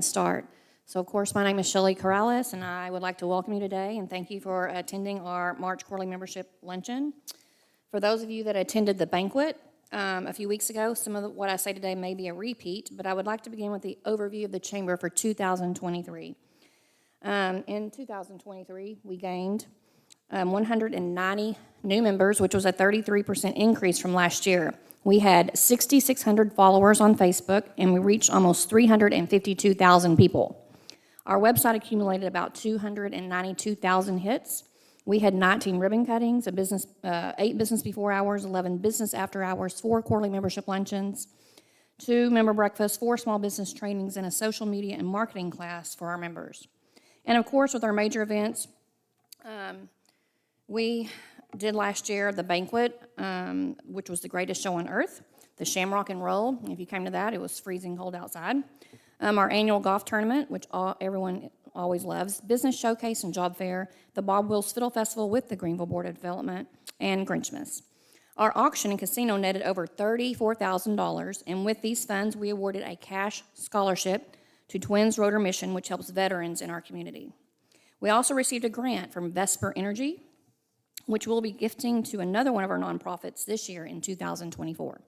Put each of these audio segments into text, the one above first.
start. So, of course, my name is Shelley Corrales, and I would like to welcome you today and thank you for attending our March Quarterly Membership Luncheon. For those of you that attended the banquet a few weeks ago, some of what I say today may be a repeat, but I would like to begin with the overview of the Chamber for 2023. In 2023, we gained 190 new members, which was a 33% increase from last year. We had 6,600 followers on Facebook, and we reached almost 352,000 people. Our website accumulated about 292,000 hits. We had 19 ribbon cuttings, 8 business before hours, 11 business after hours, 4 quarterly membership luncheons, 2 member breakfasts, 4 small business trainings, and a social media and marketing class for our members. And of course, with our major events, we did last year the banquet, which was the greatest show on earth, the Shamrock and Roll. If you came to that, it was freezing cold outside. Our annual golf tournament, which everyone always loves, business showcase and job fair, the Bob Wills Fiddle Festival with the Greenville Board of Development, and Grinchmas. Our auction and casino netted over $34,000, and with these funds, we awarded a cash scholarship to Twins Rotor Mission, which helps veterans in our community. We also received a grant from Vesper Energy, which we'll be gifting to another one of our nonprofits this year in 2024.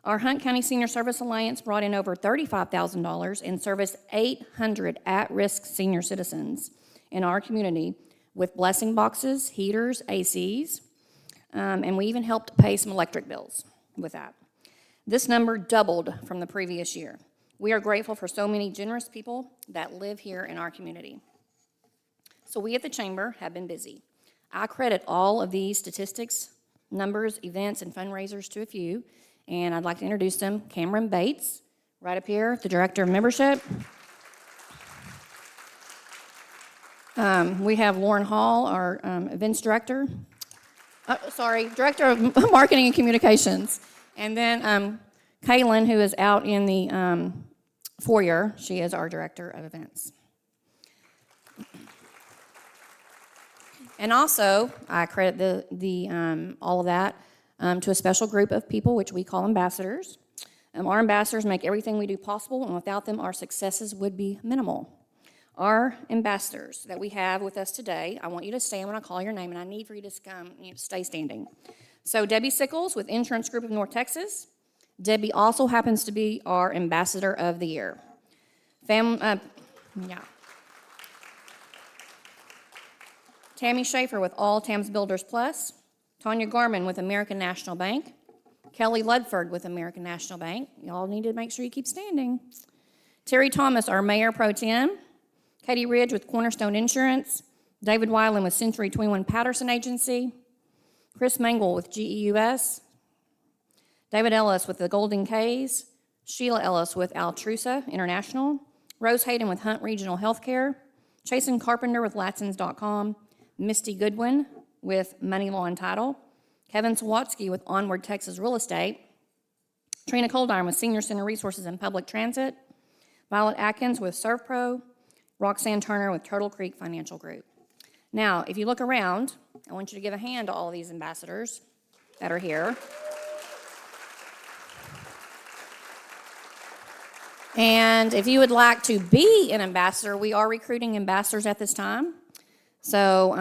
Our Hunt County Senior Service Alliance brought in over $35,000 and serviced 800 at-risk senior citizens in our community with blessing boxes, heaters, ACs, and we even helped pay some electric bills with that. This number doubled from the previous year. We are grateful for so many generous people that live here in our community. So we at the Chamber have been busy. I credit all of these statistics, numbers, events, and fundraisers to a few, and I'd like to introduce them. Cameron Bates, right up here, the Director of Membership. We have Lauren Hall, our Events Director. Director of Marketing and Communications. And then Kaylin, who is out in the foyer, she is our Director of Events. And also, I credit all of that to a special group of people, which we call ambassadors. Our ambassadors make everything we do possible, and without them, our successes would be minimal. Our ambassadors that we have with us today, I want you to stand when I call your name, and I need for you to stay standing. So Debbie Sickles with Insurance Group of North Texas. Debbie also happens to be our Ambassador of the Year. Tammy Schaefer with All Tams Builders Plus, Tanya Garman with American National Bank, Kelly Ludford with American National Bank. Y'all need to make sure you keep standing. Terry Thomas, our Mayor Pro Tem, Katie Ridge with Cornerstone Insurance, David Weiland with Century 21 Patterson Agency, Chris Mangle with GEUS, David Ellis with the Golden K's, Sheila Ellis with Altrusa International, Rose Hayden with Hunt Regional Healthcare, Chasen Carpenter with Latsons.com, Misty Goodwin with Money Law and Title, Kevin Sawatsky with Onward Texas Real Estate, Trina Coldiron with Senior Center Resources and Public Transit, Violet Atkins with ServPro, Roxanne Turner with Turtle Creek Financial Group. Now, if you look around, I want you to give a hand to all of these ambassadors that are here. And if you would like to be an ambassador, we are recruiting ambassadors at this time. So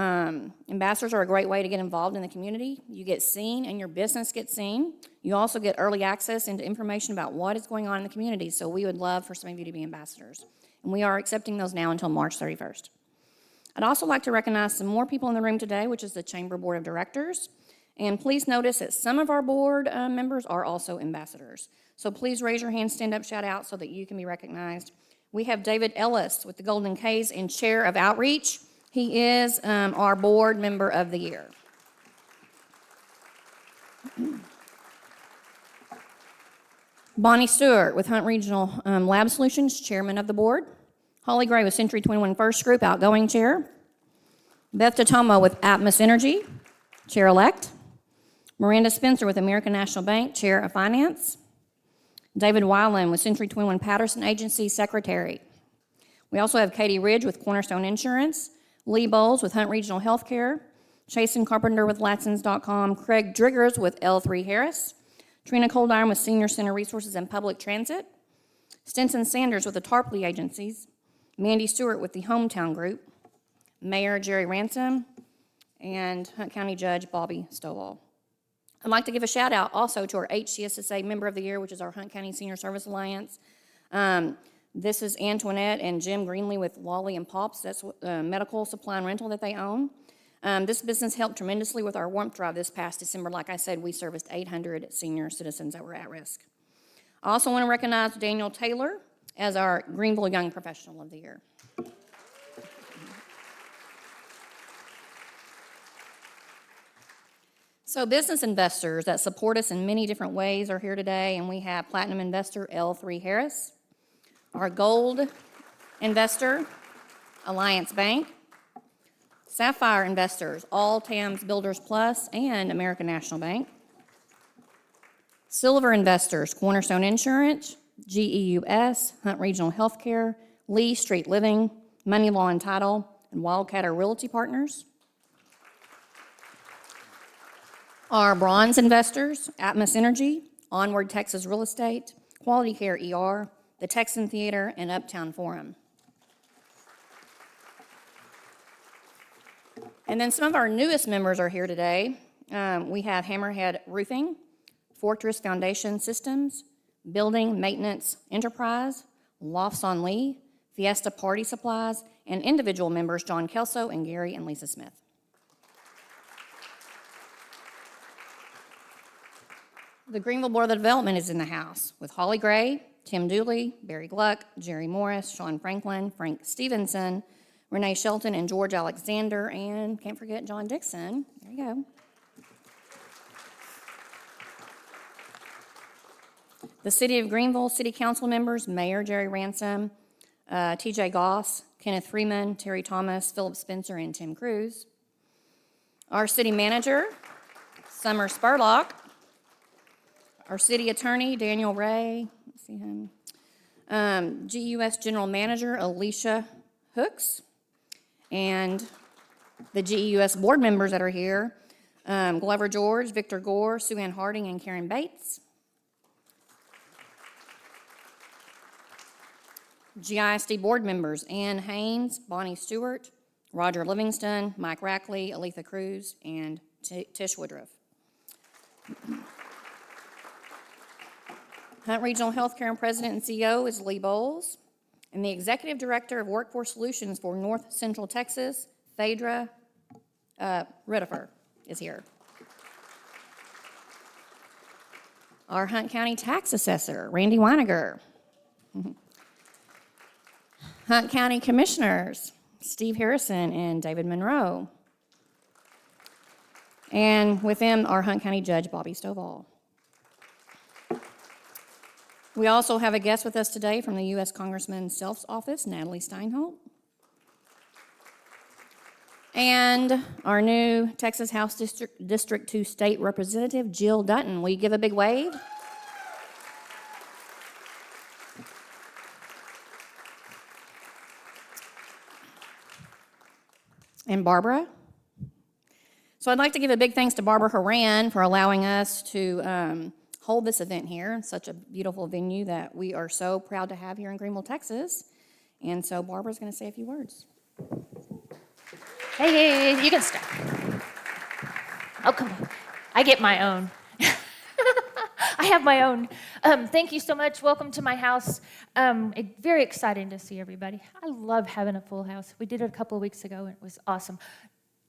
ambassadors are a great way to get involved in the community. You get seen and your business gets seen. You also get early access into information about what is going on in the community. So we would love for some of you to be ambassadors. And we are accepting those now until March 31st. I'd also like to recognize some more people in the room today, which is the Chamber Board of Directors. And please notice that some of our board members are also ambassadors. So please raise your hand, stand up, shout out so that you can be recognized. We have David Ellis with the Golden K's and Chair of Outreach. He is our Board Member of the Year. Bonnie Stewart with Hunt Regional Lab Solutions, Chairman of the Board. Holly Gray with Century 21 First Group, Outgoing Chair. Beth Totomo with Atmos Energy, Chair-elect. Miranda Spencer with American National Bank, Chair of Finance. David Weiland with Century 21 Patterson Agency, Secretary. We also have Katie Ridge with Cornerstone Insurance, Lee Bowles with Hunt Regional Healthcare, Chasen Carpenter with Latsons.com, Craig Driggers with L3 Harris, Trina Coldiron with Senior Center Resources and Public Transit, Stinson Sanders with the Tarpley Agencies, Mandy Stewart with the Hometown Group, Mayor Jerry Ransom, and Hunt County Judge Bobby Stovall. I'd like to give a shout out also to our HCSSA Member of the Year, which is our Hunt County Senior Service Alliance. This is Antoinette and Jim Greenley with Wally and Pops. That's medical supply and rental that they own. This business helped tremendously with our warmth drive this past December. Like I said, we serviced 800 senior citizens that were at risk. I also want to recognize Daniel Taylor as our Greenville Young Professional of the Year. So business investors that support us in many different ways are here today, and we have Platinum Investor L3 Harris, our Gold Investor, Alliance Bank, Sapphire Investors, All Tams Builders Plus, and American National Bank, Silver Investors, Cornerstone Insurance, GEUS, Hunt Regional Healthcare, Lee Street Living, Money Law and Title, and Wildcatter Realty Partners. Our bronze investors, Atmos Energy, Onward Texas Real Estate, Quality Care ER, the Texan Theater, and Uptown Forum. And then some of our newest members are here today. We have Hammerhead Roofing, Fortress Foundation Systems, Building Maintenance Enterprise, Lofts on Lee, Fiesta Party Supplies, and individual members John Kelso and Gary and Lisa Smith. The Greenville Board of Development is in the house with Holly Gray, Tim Dooley, Barry Gluck, Jerry Morris, Sean Franklin, Frank Stevenson, Renee Shelton, and George Alexander, and can't forget John Dixon. There you go. The City of Greenville City Council members, Mayor Jerry Ransom, TJ Goss, Kenneth Freeman, Terry Thomas, Philip Spencer, and Tim Cruz. Our city manager, Summer Spurlock. Our city attorney, Daniel Ray. Let's see him. GEUS General Manager, Alicia Hooks. And the GEUS board members that are here, Glover George, Victor Gore, Sue Ann Harding, and Karen Bates. GISD board members, Ann Haynes, Bonnie Stewart, Roger Livingston, Mike Rackley, Aletha Cruz, and Tish Woodruff. Hunt Regional Healthcare and President and CEO is Lee Bowles. And the Executive Director of Workforce Solutions for North Central Texas, Phaedra Riddifer, is here. Our Hunt County Tax Assessor, Randy Weiniger. Hunt County Commissioners, Steve Harrison and David Monroe. And with them, our Hunt County Judge, Bobby Stovall. We also have a guest with us today from the U.S. Congressman Self's office, Natalie Steinholt. And our new Texas House District 2 State Representative, Jill Dutton. Will you give a big wave? And Barbara. So I'd like to give a big thanks to Barbara Horan for allowing us to hold this event here in such a beautiful venue that we are so proud to have here in Greenville, Texas. And so Barbara's going to say a few words. Hey, you can start. Oh, come on. I get my own. I have my own. Thank you so much. Welcome to my house. Very exciting to see everybody. I love having a full house. We did it a couple of weeks ago, and it was awesome.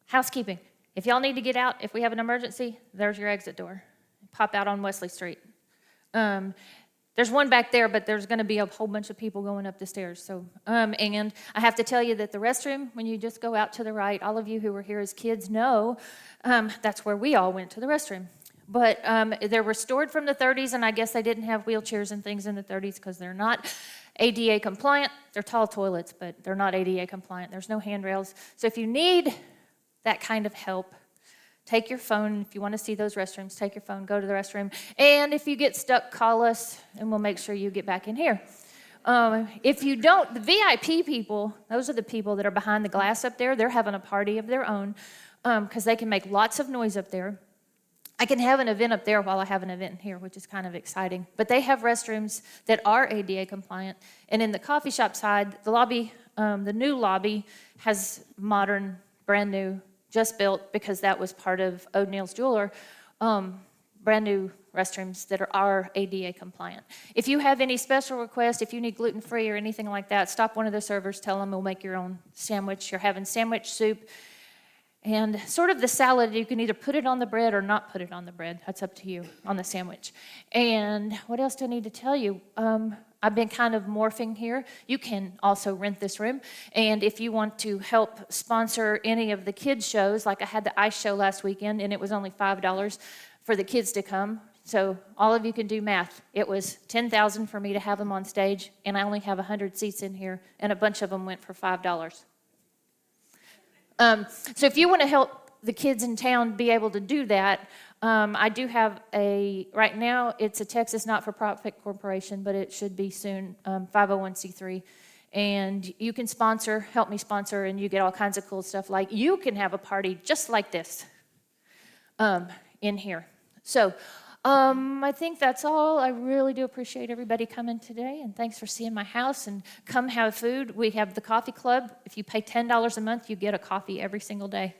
Housekeeping. If y'all need to get out, if we have an emergency, there's your exit door. Pop out on Wesley Street. There's one back there, but there's going to be a whole bunch of people going up the stairs. So, and I have to tell you that the restroom, when you just go out to the right, all of you who were here as kids know that's where we all went to the restroom. But they're restored from the 30s, and I guess they didn't have wheelchairs and things in the 30s because they're not ADA compliant. They're tall toilets, but they're not ADA compliant. There's no handrails. So if you need that kind of help, take your phone. If you want to see those restrooms, take your phone, go to the restroom. And if you get stuck, call us, and we'll make sure you get back in here. If you don't, the VIP people, those are the people that are behind the glass up there. They're having a party of their own because they can make lots of noise up there. I can have an event up there while I have an event here, which is kind of exciting. But they have restrooms that are ADA compliant. And in the coffee shop side, the lobby, the new lobby has modern, brand new, just built because that was part of O'Neill's Jeweler, brand new restrooms that are ADA compliant. If you have any special requests, if you need gluten-free or anything like that, stop one of the servers, tell them we'll make your own sandwich. You're having sandwich soup. And sort of the salad, you can either put it on the bread or not put it on the bread. That's up to you on the sandwich. And what else do I need to tell you? I've been kind of morphing here. You can also rent this room. And if you want to help sponsor any of the kids' shows, like I had the ice show last weekend, and it was only $5 for the kids to come. So all of you can do math. It was $10,000 for me to have them on stage, and I only have 100 seats in here, and a bunch of them went for $5. So if you want to help the kids in town be able to do that, I do have right now it's a Texas not-for-profit corporation, but it should be soon, 501c3. And you can help me sponsor, and you get all kinds of cool stuff. Like you can have a party just like this in here. So I think that's all. I really do appreciate everybody coming today, and thanks for seeing my house, and come have food. We have the coffee club. If you pay $10 a month, you get a coffee every single day.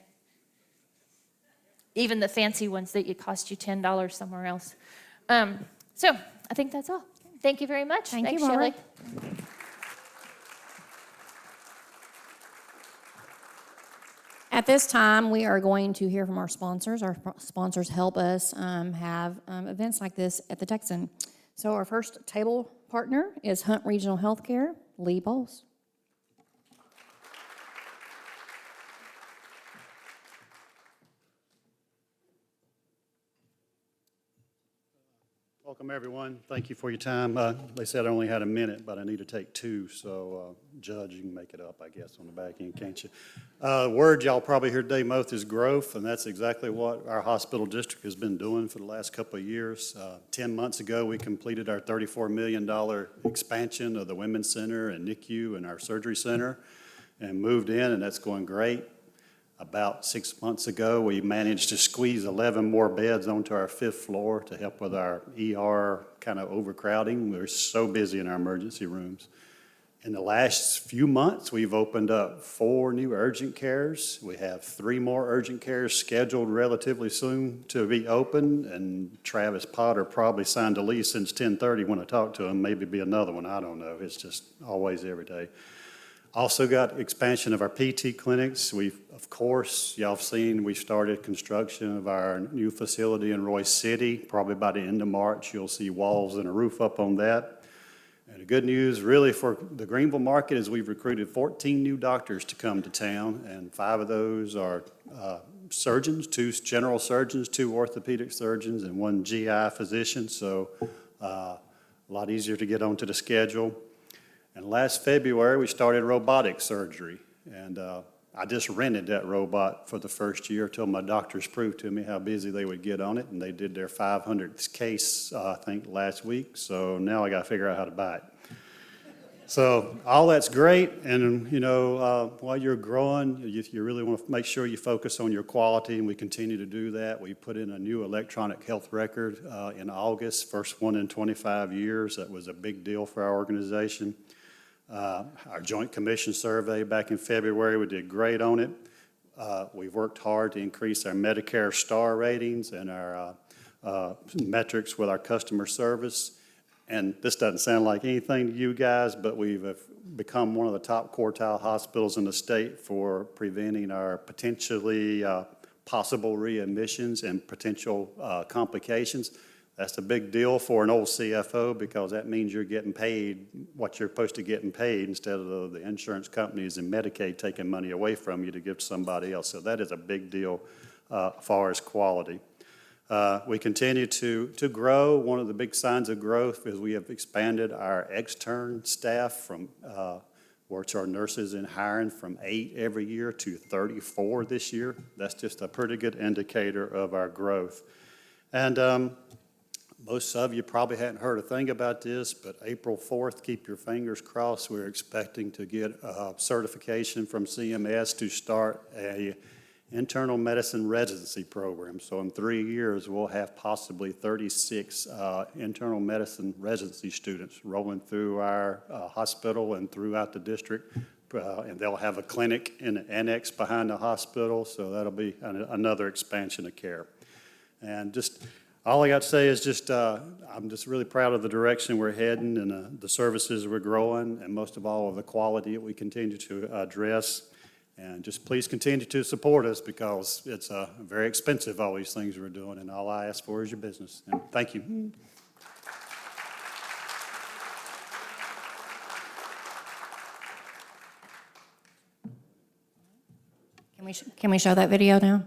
Even the fancy ones that cost you $10 somewhere else. So I think that's all. Thank you very much. Thanks, you, Shelley. At this time, we are going to hear from our sponsors. Our sponsors help us have events like this at the Texan. So our first table partner is Hunt Regional Healthcare, Lee Bowles. Welcome, everyone. Thank you for your time. They said I only had a minute, but I need to take two, so Judge, you can make it up, I guess, on the back end, can't you? The word y'all probably heard today most is growth, and that's exactly what our hospital district has been doing for the last couple of years. 10 months ago, we completed our $34 million expansion of the Women's Center and NICU and our surgery center and moved in, and that's going great. About 6 months ago, we managed to squeeze 11 more beds onto our 5th floor to help with our ER kind of overcrowding. We're so busy in our emergency rooms. In the last few months, we've opened up 4 new urgent cares. We have 3 more urgent cares scheduled relatively soon to be open, and Travis Potter probably signed a lease since 10:30 when I talked to him. Maybe be another one, I don't know. It's just always every day. Also got expansion of our PT clinics. Of course, y'all have seen we started construction of our new facility in Royce City. Probably by the end of March, you'll see walls and a roof up on that. And the good news really for the Greenville market is we've recruited 14 new doctors to come to town, and 5 of those are surgeons, 2 general surgeons, 2 orthopedic surgeons, and 1 GI physician, so a lot easier to get onto the schedule. And last February, we started robotic surgery, and I just rented that robot for the first year till my doctors proved to me how busy they would get on it, and they did their 500th case, I think, last week, so now I got to figure out how to buy it. So all that's great, and while you're growing, you really want to make sure you focus on your quality, and we continue to do that. We put in a new electronic health record in August, first one in 25 years. That was a big deal for our organization. Our Joint Commission survey back in February, we did great on it. We've worked hard to increase our Medicare star ratings and our metrics with our customer service. And this doesn't sound like anything to you guys, but we've become one of the top quartile hospitals in the state for preventing our potentially possible readmissions and potential complications. That's a big deal for an old CFO because that means you're getting paid what you're supposed to get paid instead of the insurance companies and Medicaid taking money away from you to give to somebody else. So that is a big deal as far as quality. We continue to grow. One of the big signs of growth is we have expanded our extern staff from which are nurses in hiring from 8 every year to 34 this year. That's just a pretty good indicator of our growth. And most of you probably hadn't heard a thing about this, but April 4th, keep your fingers crossed, we're expecting to get a certification from CMS to start a internal medicine residency program. So in 3 years, we'll have possibly 36 internal medicine residency students rolling through our hospital and throughout the district. And they'll have a clinic in an annex behind the hospital, so that'll be another expansion of care. And just, all I got to say is just, I'm just really proud of the direction we're heading and the services we're growing, and most of all, of the quality that we continue to address. And just please continue to support us, because it's very expensive, all these things we're doing, and all I ask for is your business. And thank you. Can we show that video now?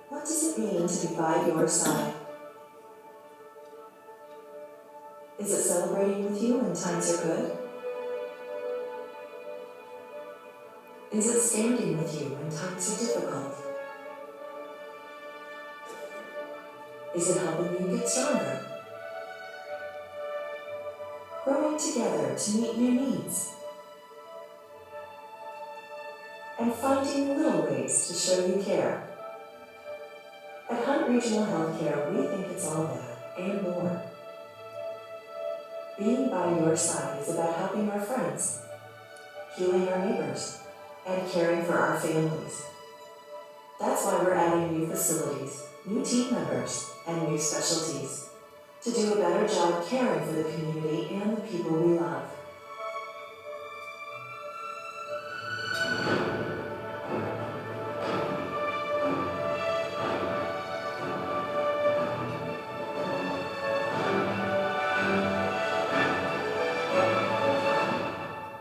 What does it mean to be by your side? Is it celebrating with you when times are good? Is it standing with you when times are difficult? Is it helping you get stronger? Growing together to meet your needs? And finding little ways to show you care. At Hunt Regional Healthcare, we think it's all that and more. Being by your side is about helping our friends, healing our neighbors, and caring for our families. That's why we're adding new facilities, new team members, and new specialties to do a better job caring for the community and the people we love.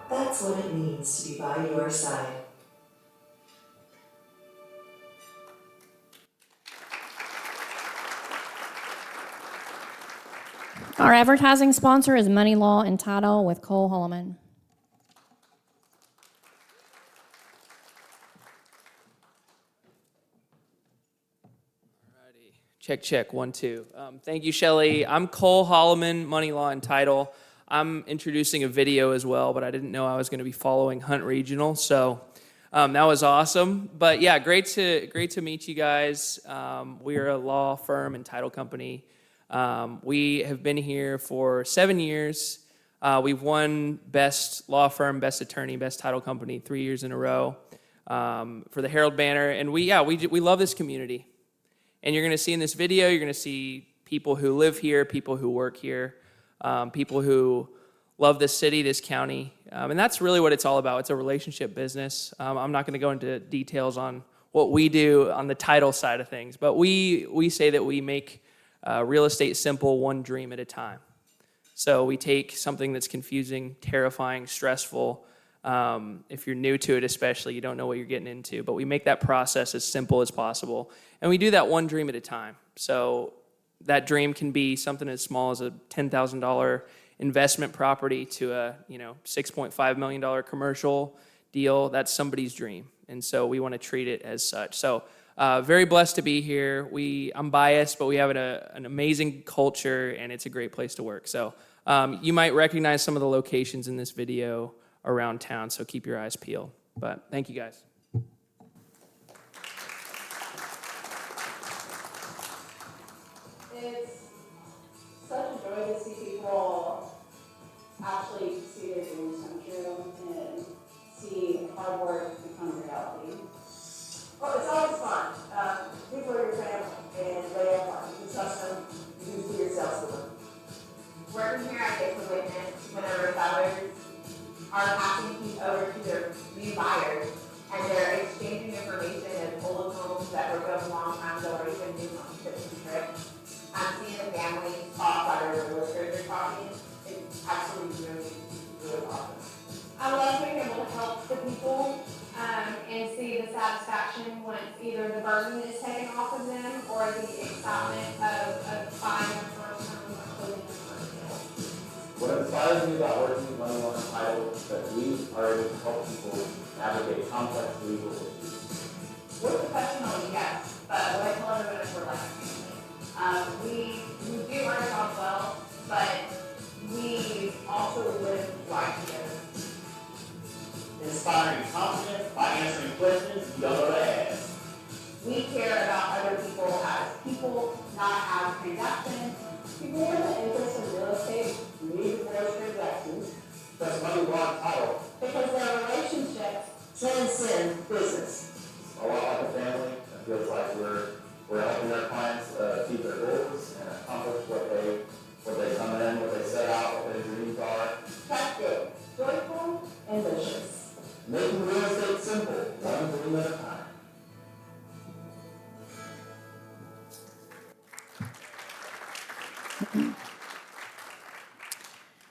That's what it means to be by your side. Our advertising sponsor is Money Law and Title with Cole Holloman. Check, check, 1, 2. Thank you, Shelley. I'm Cole Holloman, Money Law and Title. I'm introducing a video as well, but I didn't know I was going to be following Hunt Regional, so that was awesome. But yeah, great to meet you guys. We are a law firm and title company. We have been here for 7 years. We've won Best Law Firm, Best Attorney, Best Title Company 3 years in a row for the Herald Banner, and we love this community. And you're going to see in this video, you're going to see people who live here, people who work here, people who love this city, this county. And that's really what it's all about. It's a relationship business. I'm not going to go into details on what we do on the title side of things, but we say that we make real estate simple, one dream at a time. So we take something that's confusing, terrifying, stressful. If you're new to it especially, you don't know what you're getting into, but we make that process as simple as possible. And we do that one dream at a time. So that dream can be something as small as a $10,000 investment property to a $6.5 million commercial deal. That's somebody's dream. And so we want to treat it as such. So very blessed to be here. I'm biased, but we have an amazing culture, and it's a great place to work. So you might recognize some of the locations in this video around town, so keep your eyes peeled. But thank you, guys. It's such a joy to see people actually see their dreams come true and see hard work become reality. Well, it's always fun. People are your family, and they have fun. You can trust them. You can see yourself with them. Working here, I get to witness whenever sellers are passing keys over to their new buyers, and they're exchanging information of old homes that were built a long time ago or even new homes tips and tricks. I'm seeing the families talk about their listers they're talking. It's absolutely really awesome. I love being able to help the people and see the satisfaction once either the burden is taken off of them or the excitement of buying their first home or closing their first deal. What inspires me about working with Money Law and Title is that we are able to help people navigate complex legal issues. We're professional, yes, but what I tell everyone is we're like a family. We not have transactions. People with an interest in real estate need those transactions. That's money law and title. Because their relationships Transcend business. A lot like a family. It feels like we're helping our clients achieve their goals and accomplish what they come in, what they set out, what their dreams are. Trusted, joyful, and vicious. Making real estate simple, one dream at a time.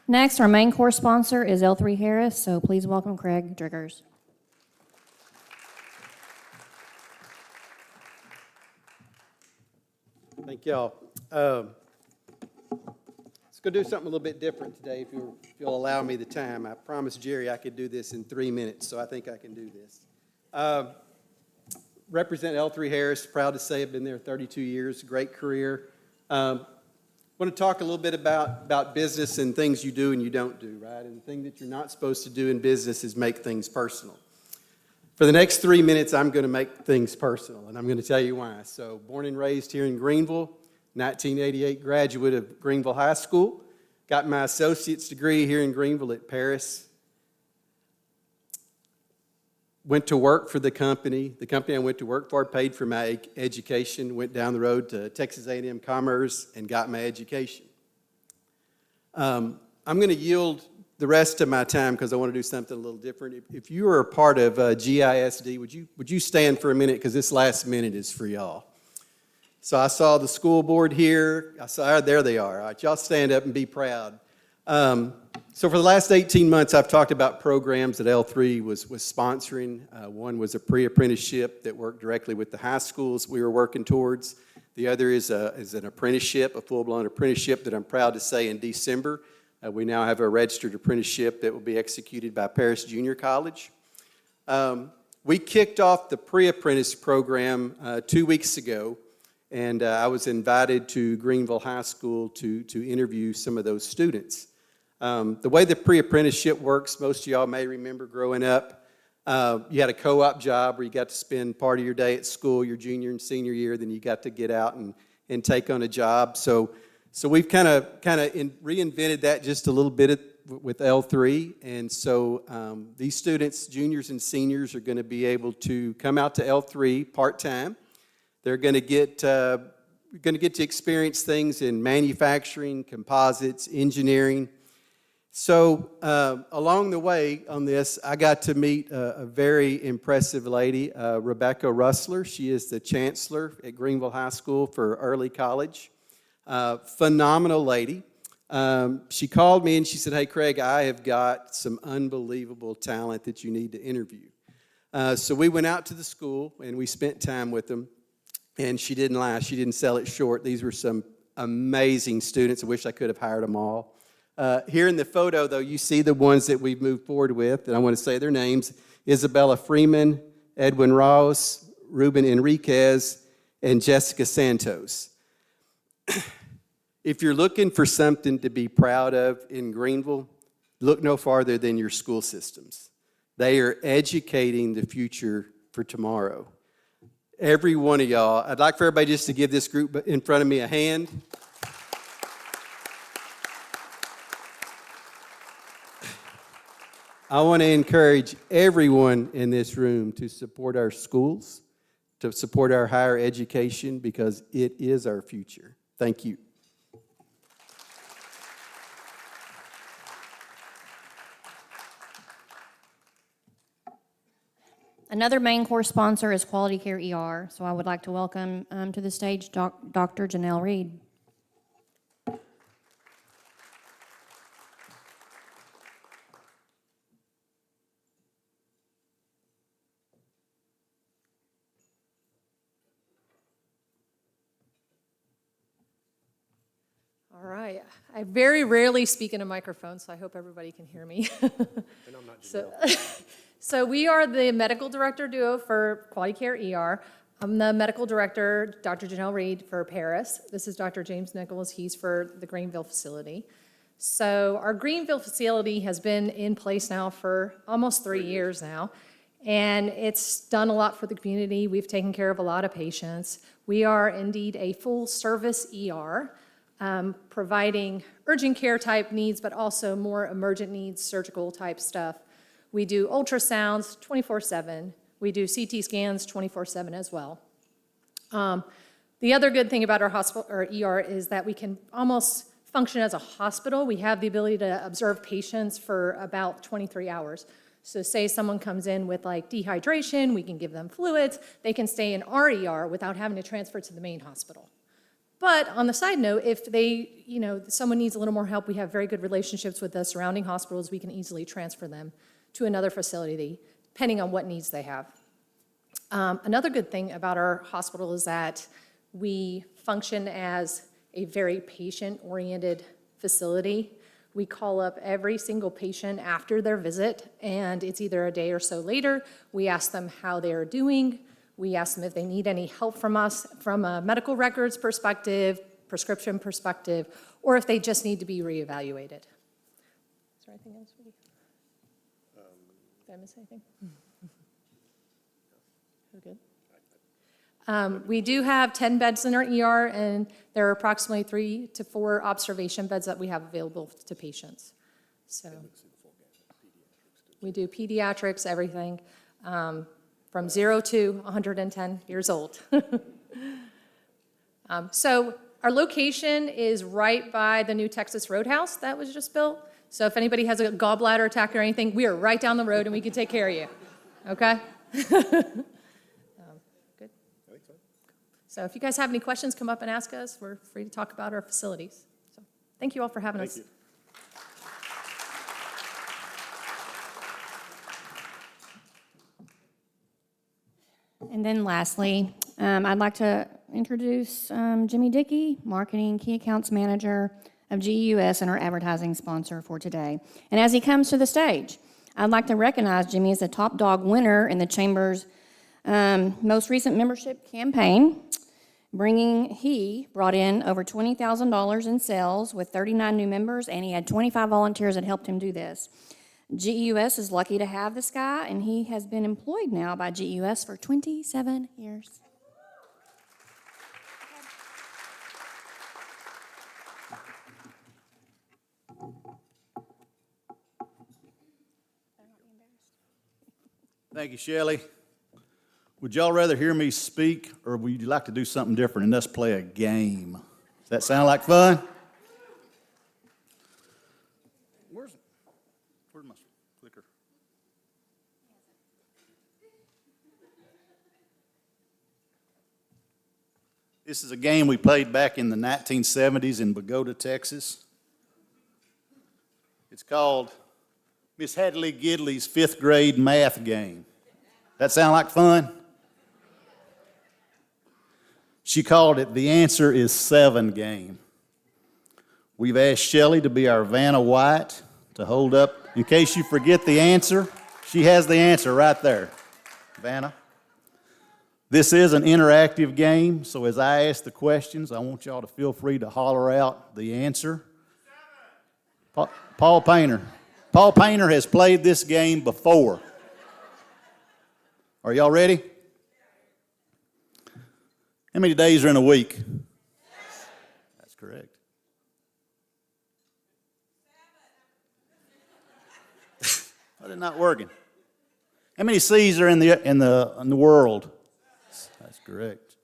Next, our main course sponsor is L3 Harris, so please welcome Craig Driggers. Thank y'all. Let's go do something a little bit different today, if you'll allow me the time. I promised Jerry I could do this in 3 minutes, so I think I can do this. Represent L3 Harris, proud to say I've been there 32 years, great career. Want to talk a little bit about business and things you do and you don't do, right? And the thing that you're not supposed to do in business is make things personal. For the next 3 minutes, I'm going to make things personal, and I'm going to tell you why. So, born and raised here in Greenville, 1988 graduate of Greenville High School, got my associate's degree here in Greenville at Paris. Went to work for the company. The company I went to work for paid for my education, went down the road to Texas A&M Commerce and got my education. I'm going to yield the rest of my time because I want to do something a little different. If you are a part of GISD, would you stand for a minute because this last minute is for y'all. So I saw the school board here. There they are. All right, y'all stand up and be proud. So for the last 18 months, I've talked about programs that L3 was sponsoring. One was a pre-apprenticeship that worked directly with the high schools we were working towards. The other is an apprenticeship, a full-blown apprenticeship that I'm proud to say in December. We now have a registered apprenticeship that will be executed by Paris Junior College. We kicked off the pre-apprentice program 2 weeks ago, and I was invited to Greenville High School to interview some of those students. The way the pre-apprenticeship works, most of y'all may remember growing up, you had a co-op job where you got to spend part of your day at school, your junior and senior year, then you got to get out and take on a job. So we've kind of reinvented that just a little bit with L3, and so these students, juniors and seniors, are going to be able to come out to L3 part-time. They're going to get to experience things in manufacturing, composites, engineering. So along the way on this, I got to meet a very impressive lady, Rebecca Russler. She is the chancellor at Greenville High School for early college. Phenomenal lady. She called me and she said, "Hey, Craig, I have got some unbelievable talent that you need to interview." So we went out to the school and we spent time with them. And she didn't lie. She didn't sell it short. These were some amazing students. I wish I could have hired them all. Here in the photo, though, you see the ones that we've moved forward with, and I want to say their names: Isabella Freeman, Edwin Ross, Ruben Enriquez, and Jessica Santos. If you're looking for something to be proud of in Greenville, look no farther than your school systems. They are educating the future for tomorrow. Every one of y'all, I'd like for everybody just to give this group in front of me a hand. I want to encourage everyone in this room to support our schools, to support our higher education, because it is our future. Thank you. Another main course sponsor is Quality Care ER, so I would like to welcome to the stage Dr. Janelle Reed. All right. I very rarely speak in a microphone, so I hope everybody can hear me. And I'm not Janelle. So we are the medical director duo for Quality Care ER. I'm the medical director, Dr. Janelle Reed, for Paris. This is Dr. James Nichols. He's for the Greenville facility. So our Greenville facility has been in place now for almost 3 years now. And it's done a lot for the community. We've taken care of a lot of patients. We are indeed a full-service ER, providing urgent care type needs, but also more emergent needs, surgical type stuff. We do ultrasounds 24/7. We do CT scans 24/7 as well. The other good thing about our hospital, our ER, is that we can almost function as a hospital. We have the ability to observe patients for about 23 hours. So say someone comes in with like dehydration, we can give them fluids. They can stay in our ER without having to transfer to the main hospital. But on the side note, if someone needs a little more help, we have very good relationships with the surrounding hospitals. We can easily transfer them to another facility, depending on what needs they have. Another good thing about our hospital is that we function as a very patient-oriented facility. We call up every single patient after their visit, and it's either a day or so later. We ask them how they are doing. We ask them if they need any help from us from a medical records perspective, prescription perspective, or if they just need to be reevaluated. Is there anything else? Did I miss anything? We're good. We do have 10 beds in our ER, and there are approximately 3 to 4 observation beds that we have available to patients. So we do pediatrics, everything, from 0 to 110 years old. So our location is right by the new Texas Roadhouse that was just built. So if anybody has a gallbladder attack or anything, we are right down the road and we can take care of you. Okay? Good. So if you guys have any questions, come up and ask us. We're free to talk about our facilities. So thank you all for having us. Thank you. And then lastly, I'd like to introduce Jimmy Dickey, Marketing Key Accounts Manager of GEUS and our advertising sponsor for today. And as he comes to the stage, I'd like to recognize Jimmy as the top dog winner in the Chamber's most recent membership campaign, he brought in over $20,000 in sales with 39 new members, and he had 25 volunteers that helped him do this. GEUS is lucky to have this guy, and he has been employed now by GEUS for 27 years. Thank you, Shelley. Would y'all rather hear me speak, or would you like to do something different and us play a game? Does that sound like fun? Where's my clicker? This is a game we played back in the 1970s in Bogota, Texas. It's called Miss Hadley Gidley's 5th grade math game. That sound like fun? She called it The Answer is 7 game. We've asked Shelley to be our Vanna White to hold up. In case you forget the answer, she has the answer right there. Vanna. This is an interactive game, so as I ask the questions, I want y'all to feel free to holler out the answer. Paul Painter. Paul Painter has played this game before. Are y'all ready? How many days are in a week? That's correct. Why is it not working? How many seas are in the world? That's correct.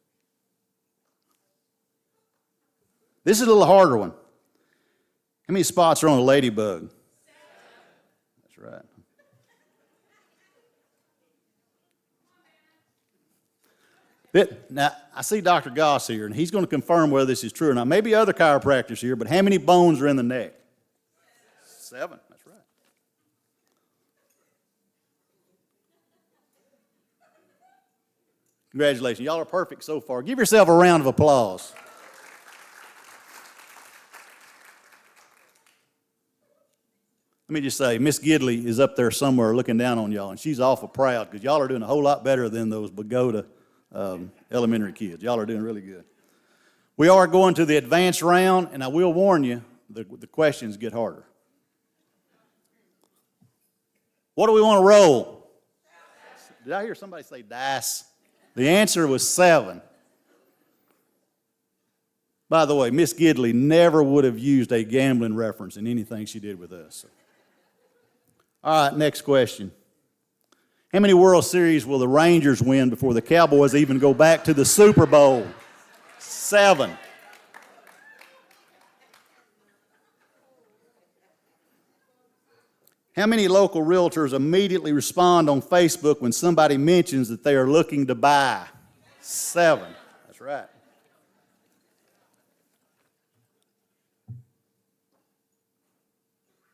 This is a little harder one. How many spots are on a ladybug? That's right. Now, I see Dr. Goss here, and he's going to confirm whether this is true or not. Maybe other chiropractors here, but how many bones are in the neck? 7, that's right. Congratulations. Y'all are perfect so far. Give yourself a round of applause. Let me just say, Miss Gidley is up there somewhere looking down on y'all, and she's awful proud because y'all are doing a whole lot better than those Bogota elementary kids. Y'all are doing really good. We are going to the advanced round, and I will warn you, the questions get harder. What do we want to roll? Did I hear somebody say dice? The answer was 7. By the way, Miss Gidley never would have used a gambling reference in anything she did with us. All right, next question. How many World Series will the Rangers win before the Cowboys even go back to the Super Bowl? 7. How many local realtors immediately respond on Facebook when somebody mentions that they are looking to buy? 7. That's right.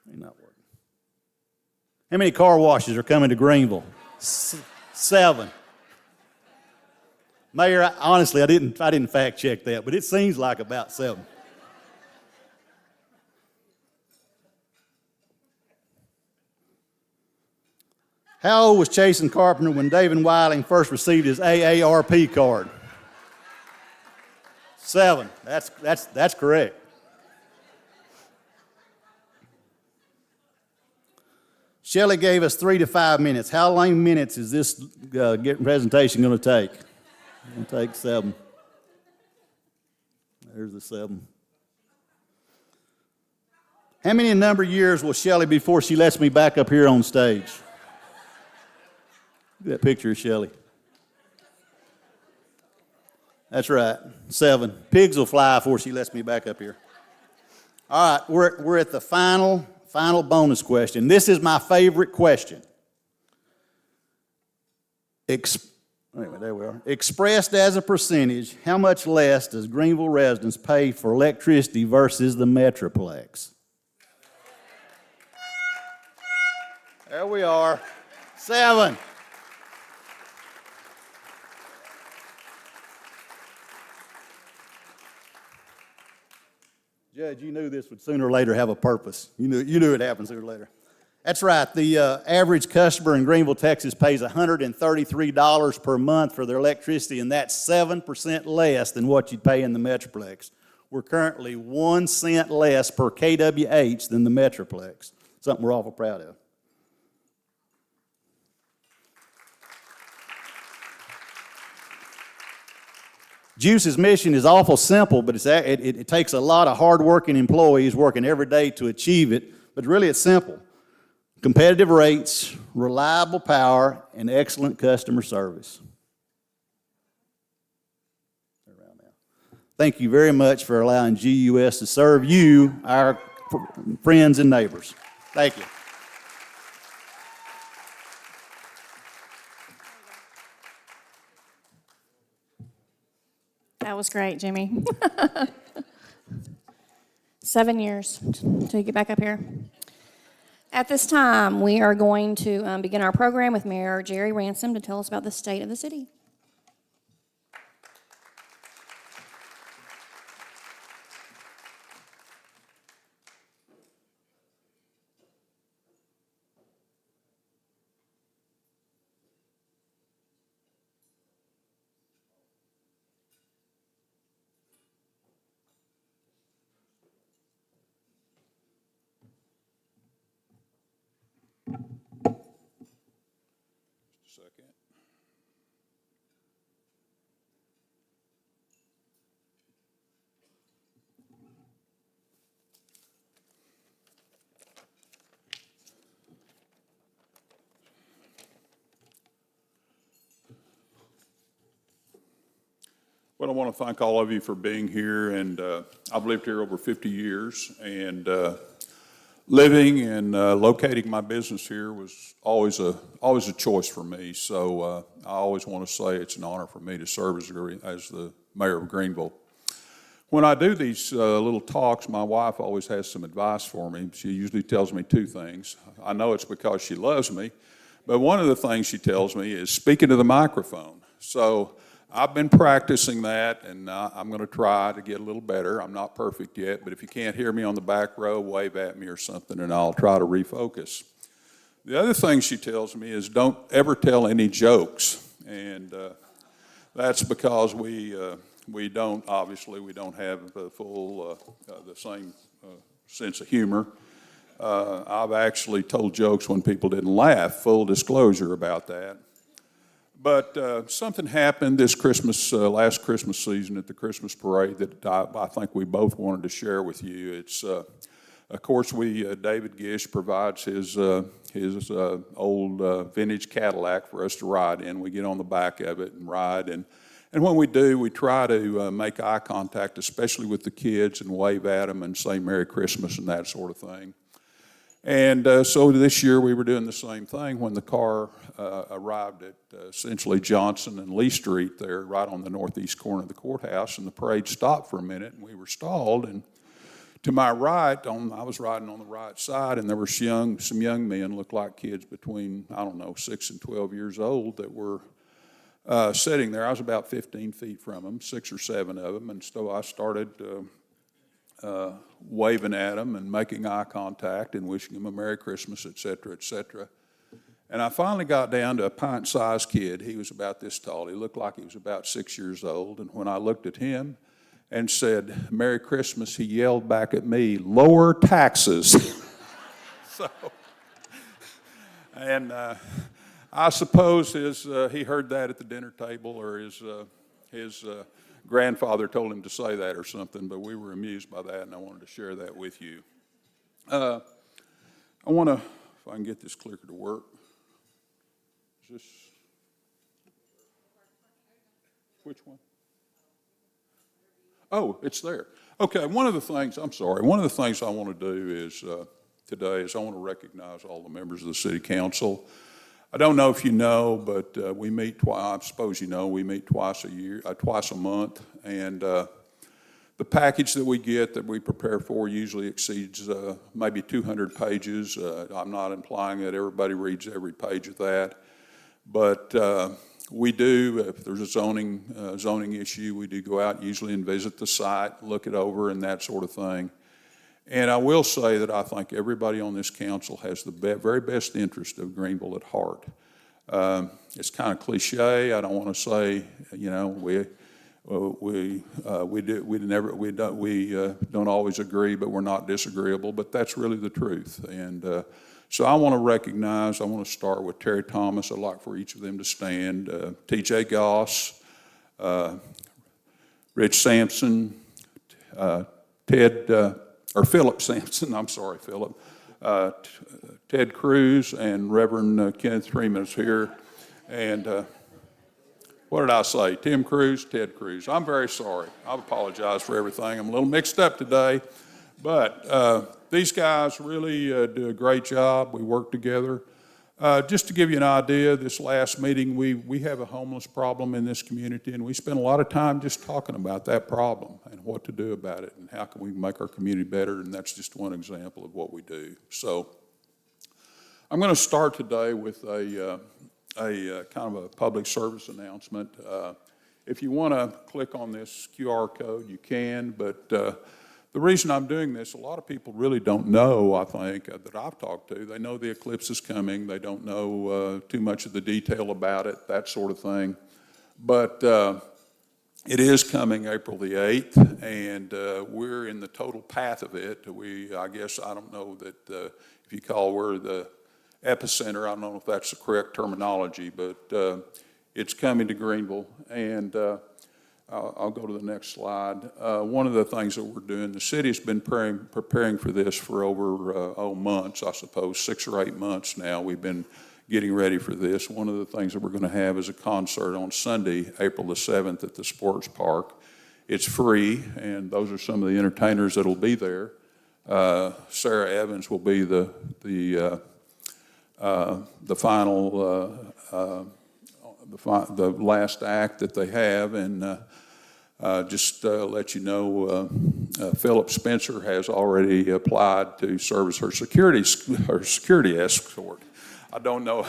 Ain't not working. How many car washes are coming to Greenville? 7. Mayor, honestly, I didn't fact check that, but it seems like about 7. How old was Chasen Carpenter when David Weiling first received his AARP card? 7. That's correct. Shelley gave us 3 to 5 minutes. How many minutes is this presentation going to take? It's going to take 7. There's the 7. How many number of years will Shelley be before she lets me back up here on stage? Look at that picture of Shelley. That's right, 7. Pigs will fly before she lets me back up here. All right, we're at the final bonus question. This is my favorite question. Anyway, there we are. Expressed as a percentage, how much less does Greenville residents pay for electricity versus the Metroplex? There we are. 7. Judge, you knew this would sooner or later have a purpose. You knew it happened sooner or later. That's right. The average customer in Greenville, Texas pays $133 per month for their electricity, and that's 7% less than what you'd pay in the Metroplex. We're currently 1 cent less per kWh than the Metroplex, something we're awful proud of. GEUS's mission is awful simple, but it takes a lot of hard-working employees working every day to achieve it, but really it's simple. Competitive rates, reliable power, and excellent customer service. Thank you very much for allowing GEUS to serve you, our friends and neighbors. Thank you. That was great, Jimmy. 7 years till you get back up here. At this time, we are going to begin our program with Mayor Jerry Ransom to tell us about the state of the city. Well, I want to thank all of you for being here, and I've lived here over 50 years, and living and locating my business here was always a choice for me. So I always want to say it's an honor for me to serve as the mayor of Greenville. When I do these little talks, my wife always has some advice for me. She usually tells me 2 things. I know it's because she loves me, but one of the things she tells me is speak into the microphone. So I've been practicing that, and I'm going to try to get a little better. I'm not perfect yet, but if you can't hear me on the back row, wave at me or something, and I'll try to refocus. The other thing she tells me is don't ever tell any jokes, and that's because we don't have the full, the same sense of humor. I've actually told jokes when people didn't laugh, full disclosure about that. But something happened this Christmas, last Christmas season at the Christmas parade that I think we both wanted to share with you. It's, of course, David Gish provides his old vintage Cadillac for us to ride in. We get on the back of it and ride, and when we do, we try to make eye contact, especially with the kids, and wave at them and say Merry Christmas and that sort of thing. And so this year we were doing the same thing when the car arrived at essentially Johnson and Lee Street there, right on the northeast corner of the courthouse, and the parade stopped for a minute, and we were stalled. And to my right, I was riding on the right side, and there were some young men, looked like kids between, 6 and 12 years old, that were sitting there. I was about 15 feet from them, 6 or 7 of them, and so I started waving at them and making eye contact and wishing them a Merry Christmas, et cetera, et cetera. And I finally got down to a pint-sized kid. He was about this tall. He looked like he was about 6 years old. And when I looked at him and said, Merry Christmas, he yelled back at me, lower taxes. And I suppose he heard that at the dinner table, or his grandfather told him to say that or something, but we were amused by that, and I wanted to share that with you. I want to, if I can get this clicker to work. Is this, which one? Oh, it's there. Okay, one of the things I want to do is today is I want to recognize all the members of the City Council. I don't know if you know, but we meet twice. I suppose you know we meet twice a month, and the package that we get that we prepare for usually exceeds maybe 200 pages. I'm not implying that everybody reads every page of that, but we do. If there's a zoning issue, we do go out usually and visit the site, look it over, and that sort of thing. And I will say that I think everybody on this council has the very best interest of Greenville at heart. It's kind of cliche. I don't want to say, we don't always agree, but we're not disagreeable. But that's really the truth. And so I want to start with Terry Thomas. I'd like for each of them to stand. T.J. Goss, Rich Sampson, Philip Sampson, I'm sorry, Philip, Ted Cruz, and Reverend Kenneth Freeman is here. And what did I say? Tim Cruz, Ted Cruz. I'm very sorry. I apologize for everything. I'm a little mixed up today. But these guys really do a great job. We work together. Just to give you an idea, this last meeting, we have a homeless problem in this community, and we spent a lot of time just talking about that problem and what to do about it and how can we make our community better, and that's just one example of what we do. So I'm going to start today with a kind of a public service announcement. If you want to click on this QR code, you can, but the reason I'm doing this, a lot of people really don't know, I think, that I've talked to. They know the eclipse is coming. They don't know too much of the detail about it, that sort of thing. But it is coming April the 8th, and we're in the total path of it. I don't know that if you call we're the epicenter, I don't know if that's the correct terminology, but it's coming to Greenville, and I'll go to the next slide. One of the things that we're doing, the city's been preparing for this for over months, I suppose, 6 or 8 months now. We've been getting ready for this. One of the things that we're going to have is a concert on Sunday, April the 7th at the Sports Park. It's free, and those are some of the entertainers that'll be there. Sarah Evans will be the final, the last act that they have, and just let you know, Philip Spencer has already applied to serve as her security escort. I don't know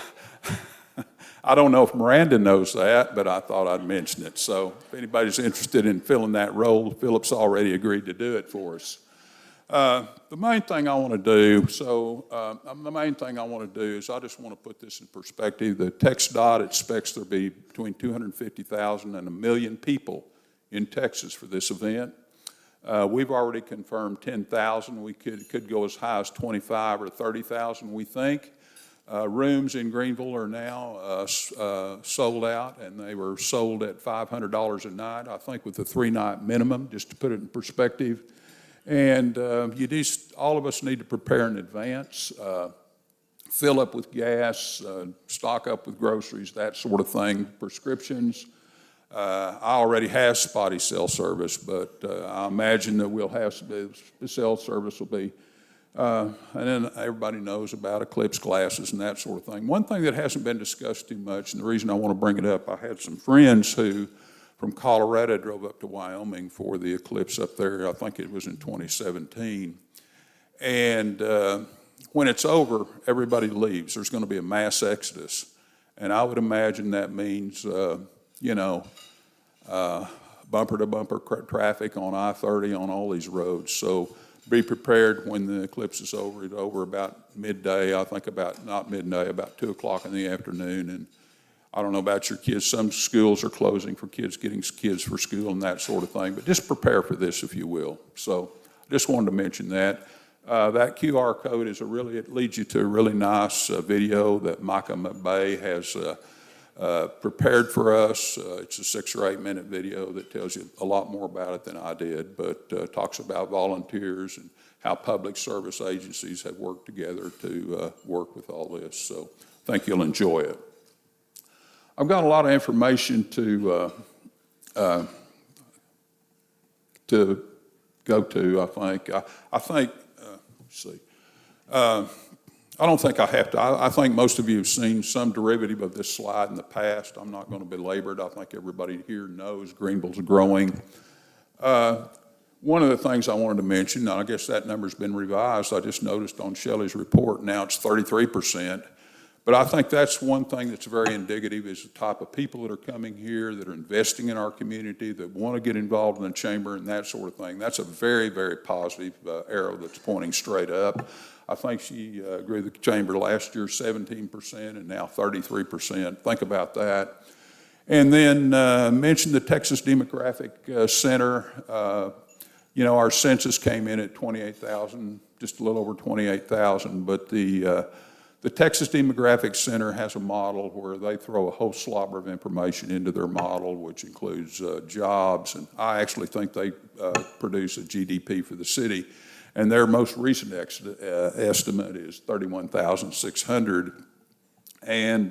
if Miranda knows that, but I thought I'd mention it. So if anybody's interested in filling that role, Philip's already agreed to do it for us. The main thing I want to do is I just want to put this in perspective. The TxDOT expects there to be between 250,000 and 1 million people in Texas for this event. We've already confirmed 10,000. We could go as high as 25 or 30,000, we think. Rooms in Greenville are now sold out, and they were sold at $500 a night, I think with a 3-night minimum, just to put it in perspective. And all of us need to prepare in advance, fill up with gas, stock up with groceries, that sort of thing, prescriptions. I already have spotty cell service, but I imagine that we'll have the cell service will be. And then everybody knows about eclipse glasses and that sort of thing. One thing that hasn't been discussed too much, and the reason I want to bring it up, I had some friends who from Colorado drove up to Wyoming for the eclipse up there. I think it was in 2017. And when it's over, everybody leaves. There's going to be a mass exodus. And I would imagine that means, bumper-to-bumper traffic on I-30 on all these roads. So be prepared when the eclipse is over. It's over about midday, I think not midday, about 2 o'clock in the afternoon. And I don't know about your kids. Some schools are closing for kids, getting kids for school and that sort of thing. But just prepare for this, if you will. So I just wanted to mention that. That QR code it leads you to a really nice video that Micah McBay has prepared for us. It's a 6 or 8 minute video that tells you a lot more about it than I did, but talks about volunteers and how public service agencies have worked together to work with all this. So I think you'll enjoy it. I've got a lot of information to go to, I think. I think, let's see. I don't think I have to. I think most of you have seen some derivative of this slide in the past. I'm not going to belabor it. I think everybody here knows Greenville's growing. One of the things I wanted to mention, now I guess that number's been revised. I just noticed on Shelley's report now it's 33%. But I think that's one thing that's very indicative is the type of people that are coming here, that are investing in our community, that want to get involved in the chamber and that sort of thing. That's a very, very positive arrow that's pointing straight up. I think she grew the chamber last year 17% and now 33%. Think about that. And then mention the Texas Demographic Center. Our census came in at 28,000, just a little over 28,000, but the Texas Demographic Center has a model where they throw a whole slobber of information into their model, which includes jobs, and I actually think they produce a GDP for the city. And their most recent estimate is 31,600. And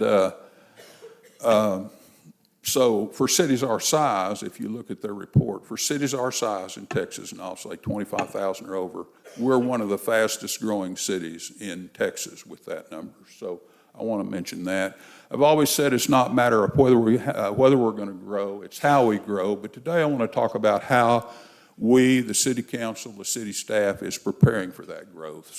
so for cities our size, if you look at their report, for cities our size in Texas, and I'll say 25,000 or over, we're one of the fastest growing cities in Texas with that number. So I want to mention that. I've always said it's not a matter of whether we're going to grow, it's how we grow. But today I want to talk about how we, the city council, the city staff, is preparing for that growth.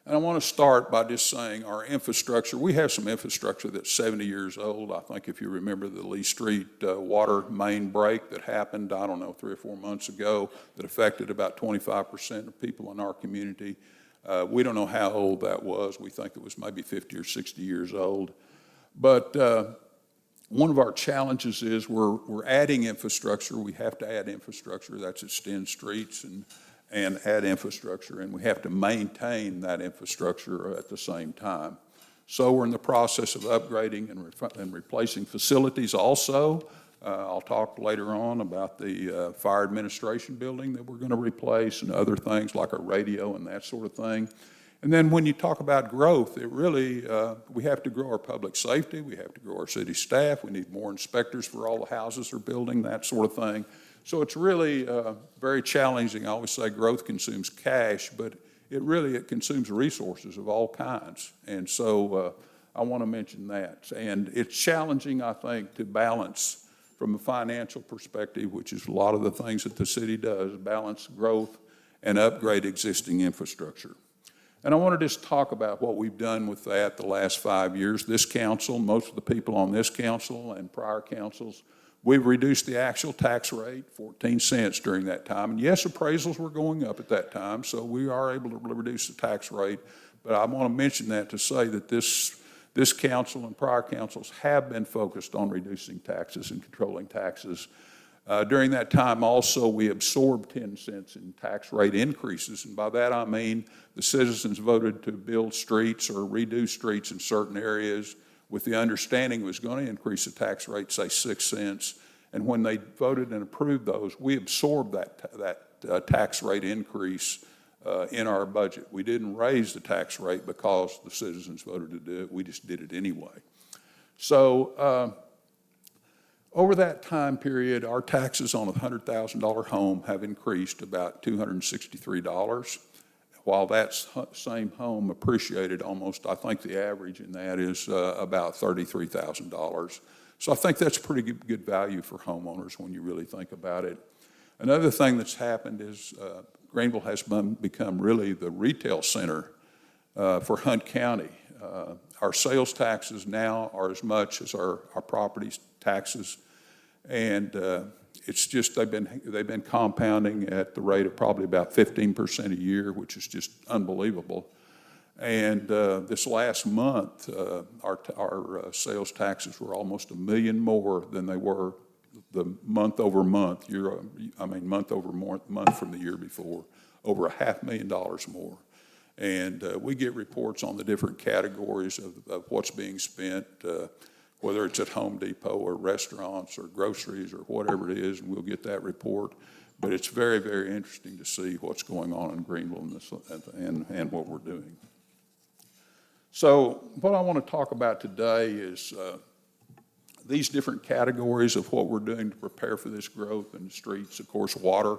And I want to start by just saying our infrastructure, we have some infrastructure that's 70 years old. I think if you remember the Lee Street water main break that happened, 3 or 4 months ago, that affected about 25% of people in our community. We don't know how old that was. We think it was maybe 50 or 60 years old. But one of our challenges is we're adding infrastructure. We have to add infrastructure. That's extend streets and add infrastructure, and we have to maintain that infrastructure at the same time. So we're in the process of upgrading and replacing facilities also. I'll talk later on about the fire administration building that we're going to replace and other things like a radio and that sort of thing. And then when you talk about growth, it really, we have to grow our public safety, we have to grow our city staff, we need more inspectors for all the houses we're building, that sort of thing. So it's really very challenging. I always say growth consumes cash, but it consumes resources of all kinds. And so I want to mention that. And it's challenging, I think, to balance from a financial perspective, which is a lot of the things that the city does, balance growth and upgrade existing infrastructure. And I want to just talk about what we've done with that the last 5 years. This council, most of the people on this council and prior councils, we've reduced the actual tax rate 14 cents during that time. And yes, appraisals were going up at that time, so we are able to reduce the tax rate. But I want to mention that to say that this council and prior councils have been focused on reducing taxes and controlling taxes. During that time also, we absorbed 10 cents in tax rate increases, and by that I mean the citizens voted to build streets or redo streets in certain areas with the understanding it was going to increase the tax rate, say 6 cents, and when they voted and approved those, we absorbed that tax rate increase in our budget. We didn't raise the tax rate because the citizens voted to do it, we just did it anyway. So, over that time period, our taxes on a $100,000 home have increased about $263, while that same home appreciated almost, I think the average in that is about $33,000. So I think that's pretty good value for homeowners when you really think about it. Another thing that's happened is Greenville has become really the retail center for Hunt County. Our sales taxes now are as much as our property taxes, and it's just they've been compounding at the rate of probably about 15% a year, which is just unbelievable. And this last month, our sales taxes were almost $1 million more than they were the month over month, month over month from the year before, over $500,000 more. And we get reports on the different categories of what's being spent, whether it's at Home Depot or restaurants or groceries or whatever it is, and we'll get that report. But it's very, very interesting to see what's going on in Greenville and what we're doing. So what I want to talk about today is these different categories of what we're doing to prepare for this growth in the streets. Of course, water,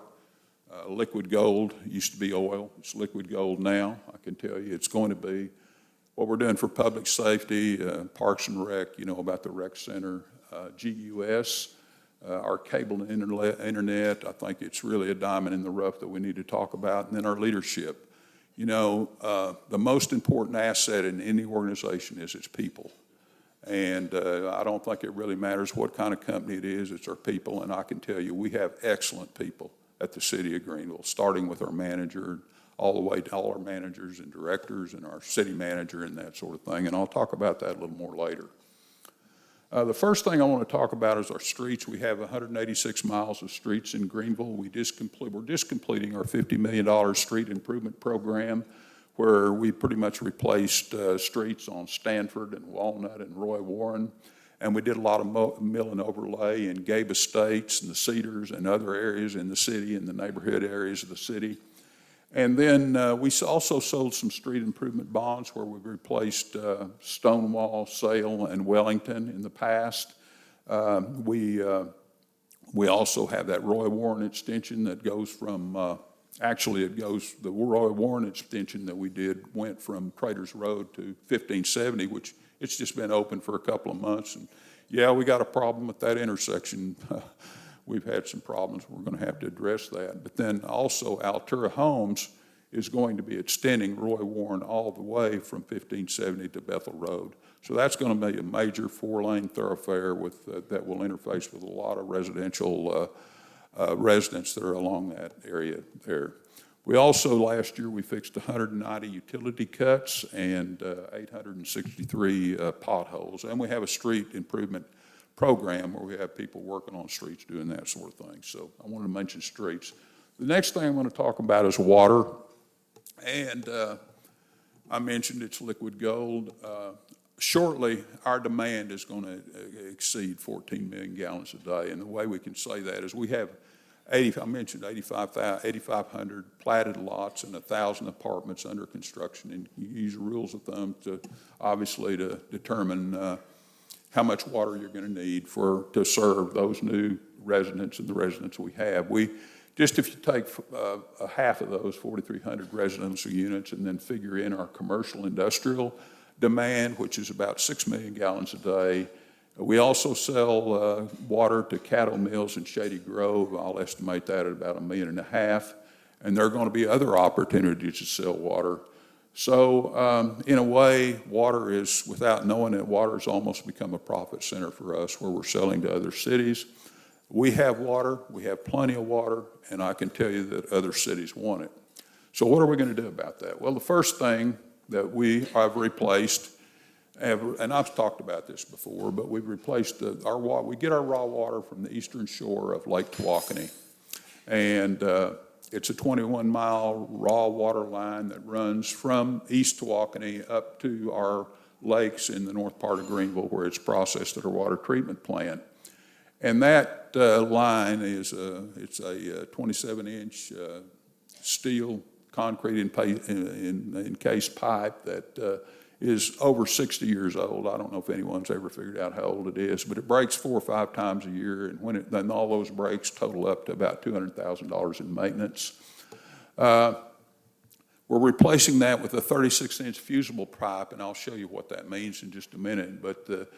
liquid gold, used to be oil, it's liquid gold now. I can tell you it's going to be. What we're doing for public safety, Parks and Rec, you know about the rec center, GEUS, our cable and internet, I think it's really a diamond in the rough that we need to talk about, and then our leadership. You know, the most important asset in any organization is its people. And I don't think it really matters what kind of company it is, it's our people, and I can tell you we have excellent people at the city of Greenville, starting with our manager, all the way to all our managers and directors and our city manager and that sort of thing, and I'll talk about that a little more later. The first thing I want to talk about is our streets. We have 186 miles of streets in Greenville. We're just completing our $50 million street improvement program, where we pretty much replaced streets on Stanford and Walnut and Roy Warren. And we did a lot of mill and overlay in Gabe Estates and the Cedars and other areas in the city, in the neighborhood areas of the city. And then we also sold some street improvement bonds where we've replaced Stonewall, Sale, and Wellington in the past. We also have that Roy Warren extension that goes from, the Roy Warren extension that we did went from Traders Road to 1570, which it's just been open for a couple of months. And yeah, we got a problem with that intersection. We've had some problems. We're going to have to address that. But then also Altura Homes is going to be extending Roy Warren all the way from 1570 to Bethel Road. So that's going to be a major 4-lane thoroughfare that will interface with a lot of residential residents that are along that area there. We also, last year, we fixed 190 utility cuts and 863 potholes. And we have a street improvement program where we have people working on streets doing that sort of thing. So I wanted to mention streets. The next thing I'm going to talk about is water. And I mentioned it's liquid gold. Shortly, our demand is going to exceed 14 million gallons a day. And the way we can say that is we have 8,500 platted lots and 1,000 apartments under construction. And you use rules of thumb to determine how much water you're going to need to serve those new residents and the residents we have. If you take half of those 4,300 residential units and then figure in our commercial industrial demand, which is about 6 million gallons a day. We also sell water to cattle mills in Shady Grove. I'll estimate that at about 1.5 million. And there are going to be other opportunities to sell water. So in a way, water is, without knowing it, water has almost become a profit center for us where we're selling to other cities. We have water, we have plenty of water, and I can tell you that other cities want it. So what are we going to do about that? Well, the first thing that we have replaced And I've talked about this before, but we've replaced we get our raw water from the eastern shore of Lake Tawakoni. And it's a 21-mile raw water line that runs from East Tawakoni up to our lakes in the north part of Greenville, where it's processed at our water treatment plant. And that line is it's a 27-inch steel concrete encased pipe that is over 60 years old. I don't know if anyone's ever figured out how old it is, but it breaks 4 or 5 times a year, and then all those breaks total up to about $200,000 in maintenance. We're replacing that with a 36-inch fusible pipe, and I'll show you what that means in just a minute. But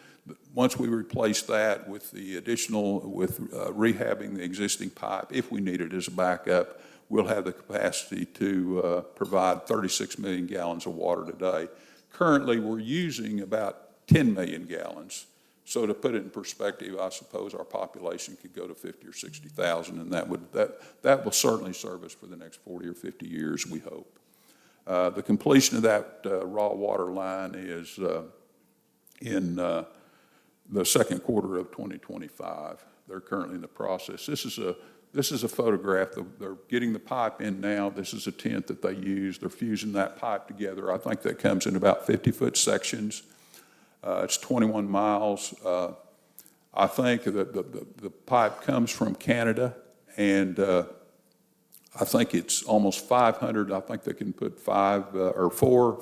once we replace that with the additional, rehabbing the existing pipe, if we need it as a backup, we'll have the capacity to provide 36 million gallons of water today. Currently, we're using about 10 million gallons. So to put it in perspective, I suppose our population could go to 50 or 60,000, and that will certainly serve us for the next 40 or 50 years, we hope. The completion of that raw water line is in the second quarter of 2025. They're currently in the process. This is a photograph. They're getting the pipe in now. This is a tent that they use. They're fusing that pipe together. I think that comes in about 50-foot sections. It's 21 miles. I think that the pipe comes from Canada, and I think it's almost 500. I think they can put four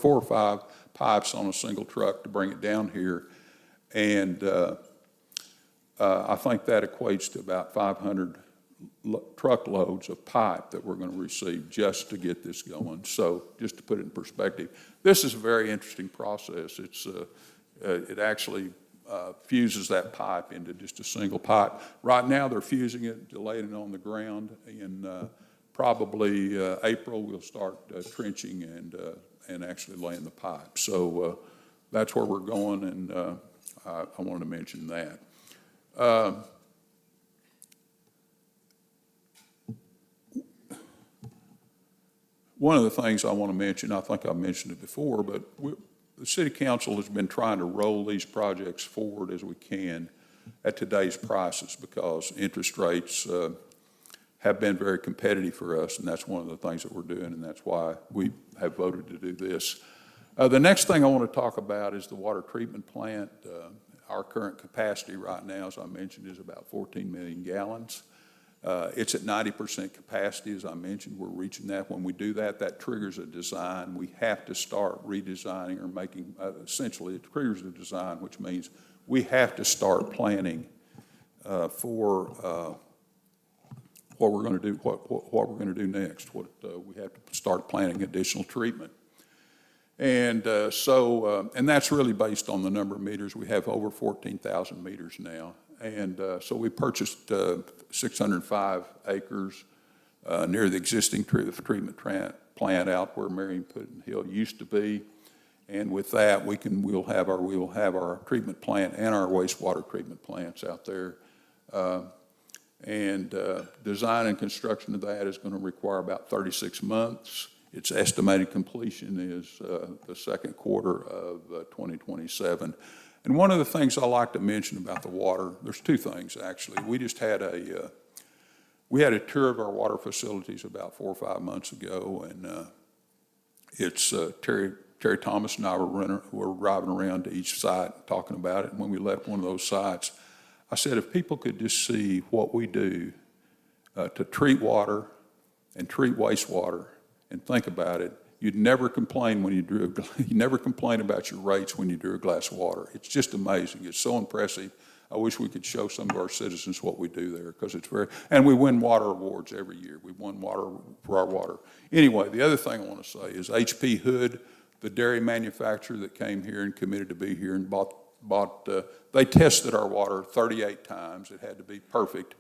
or five pipes on a single truck to bring it down here. And I think that equates to about 500 truckloads of pipe that we're going to receive just to get this going. So just to put it in perspective, this is a very interesting process. It actually fuses that pipe into just a single pipe. Right now they're fusing it, laying it on the ground. In probably April we'll start trenching and actually laying the pipe. So that's where we're going, and I wanted to mention that. One of the things I want to mention, I think I mentioned it before, but the City Council has been trying to roll these projects forward as we can at today's prices, because interest rates have been very competitive for us, and that's one of the things that we're doing, and that's why we have voted to do this. The next thing I want to talk about is the water treatment plant. Our current capacity right now, as I mentioned, is about 14 million gallons. It's at 90% capacity, as I mentioned. We're reaching that. When we do that, that triggers a design. We have to start redesigning or making, essentially it triggers a design, which means we have to start planning for what we're going to do, what we're going to do next. We have to start planning additional treatment. And and that's really based on the number of meters. We have over 14,000 meters now. And so we purchased 605 acres near the existing treatment plant out where Marion Puddin Hill used to be. And with that, we'll have our treatment plant and our wastewater treatment plants out there. Design and construction of that is going to require about 36 months. Its estimated completion is the second quarter of 2027. And one of the things I like to mention about the water, there's two things actually. We just had we had a tour of our water facilities about 4 or 5 months ago, and it's Terry Thomas and I were driving around to each site talking about it. And when we left one of those sites, I said, if people could just see what we do to treat water and treat wastewater and think about it, you'd never complain when you never complain about your rates when you drew a glass of water. It's just amazing. It's so impressive. I wish we could show some of our citizens what we do there, because it's and we win water awards every year. We won water for our water. Anyway, the other thing I want to say is H.P. Hood, the dairy manufacturer that came here and committed to be here and they tested our water 38 times. It had to be perfect.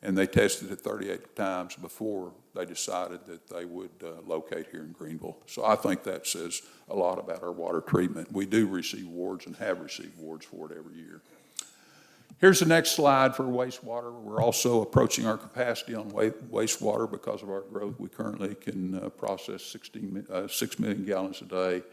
And they tested it 38 times before they decided that they would locate here in Greenville. So I think that says a lot about our water treatment. We do receive awards and have received awards for it every year. Here's the next slide for wastewater. We're also approaching our capacity on wastewater because of our growth. We currently can process 6 million gallons a day.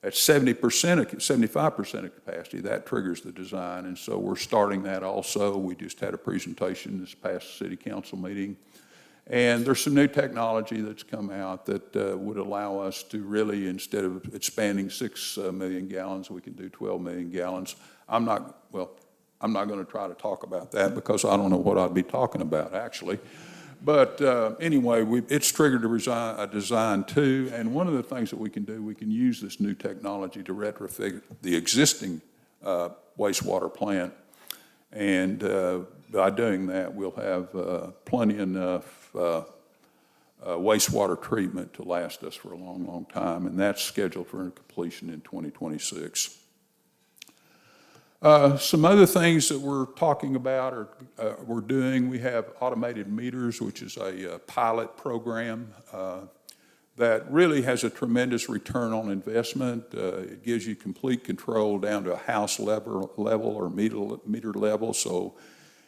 at 70%, 75% of capacity, that triggers the design. And so we're starting that also. We just had a presentation this past city council meeting. And there's some new technology that's come out that would allow us to really, instead of expanding 6 million gallons, we can do 12 million gallons. I'm not going to try to talk about that because I don't know what I'd be talking about, actually. But anyway, it's triggered a design too. And one of the things that we can do, we can use this new technology to retrofit the existing wastewater plant. And by doing that, we'll have plenty enough wastewater treatment to last us for a long, long time. And that's scheduled for completion in 2026. Some other things that we're talking about or we're doing, we have automated meters, which is a pilot program that really has a tremendous return on investment. It gives you complete control down to a house level or meter level. So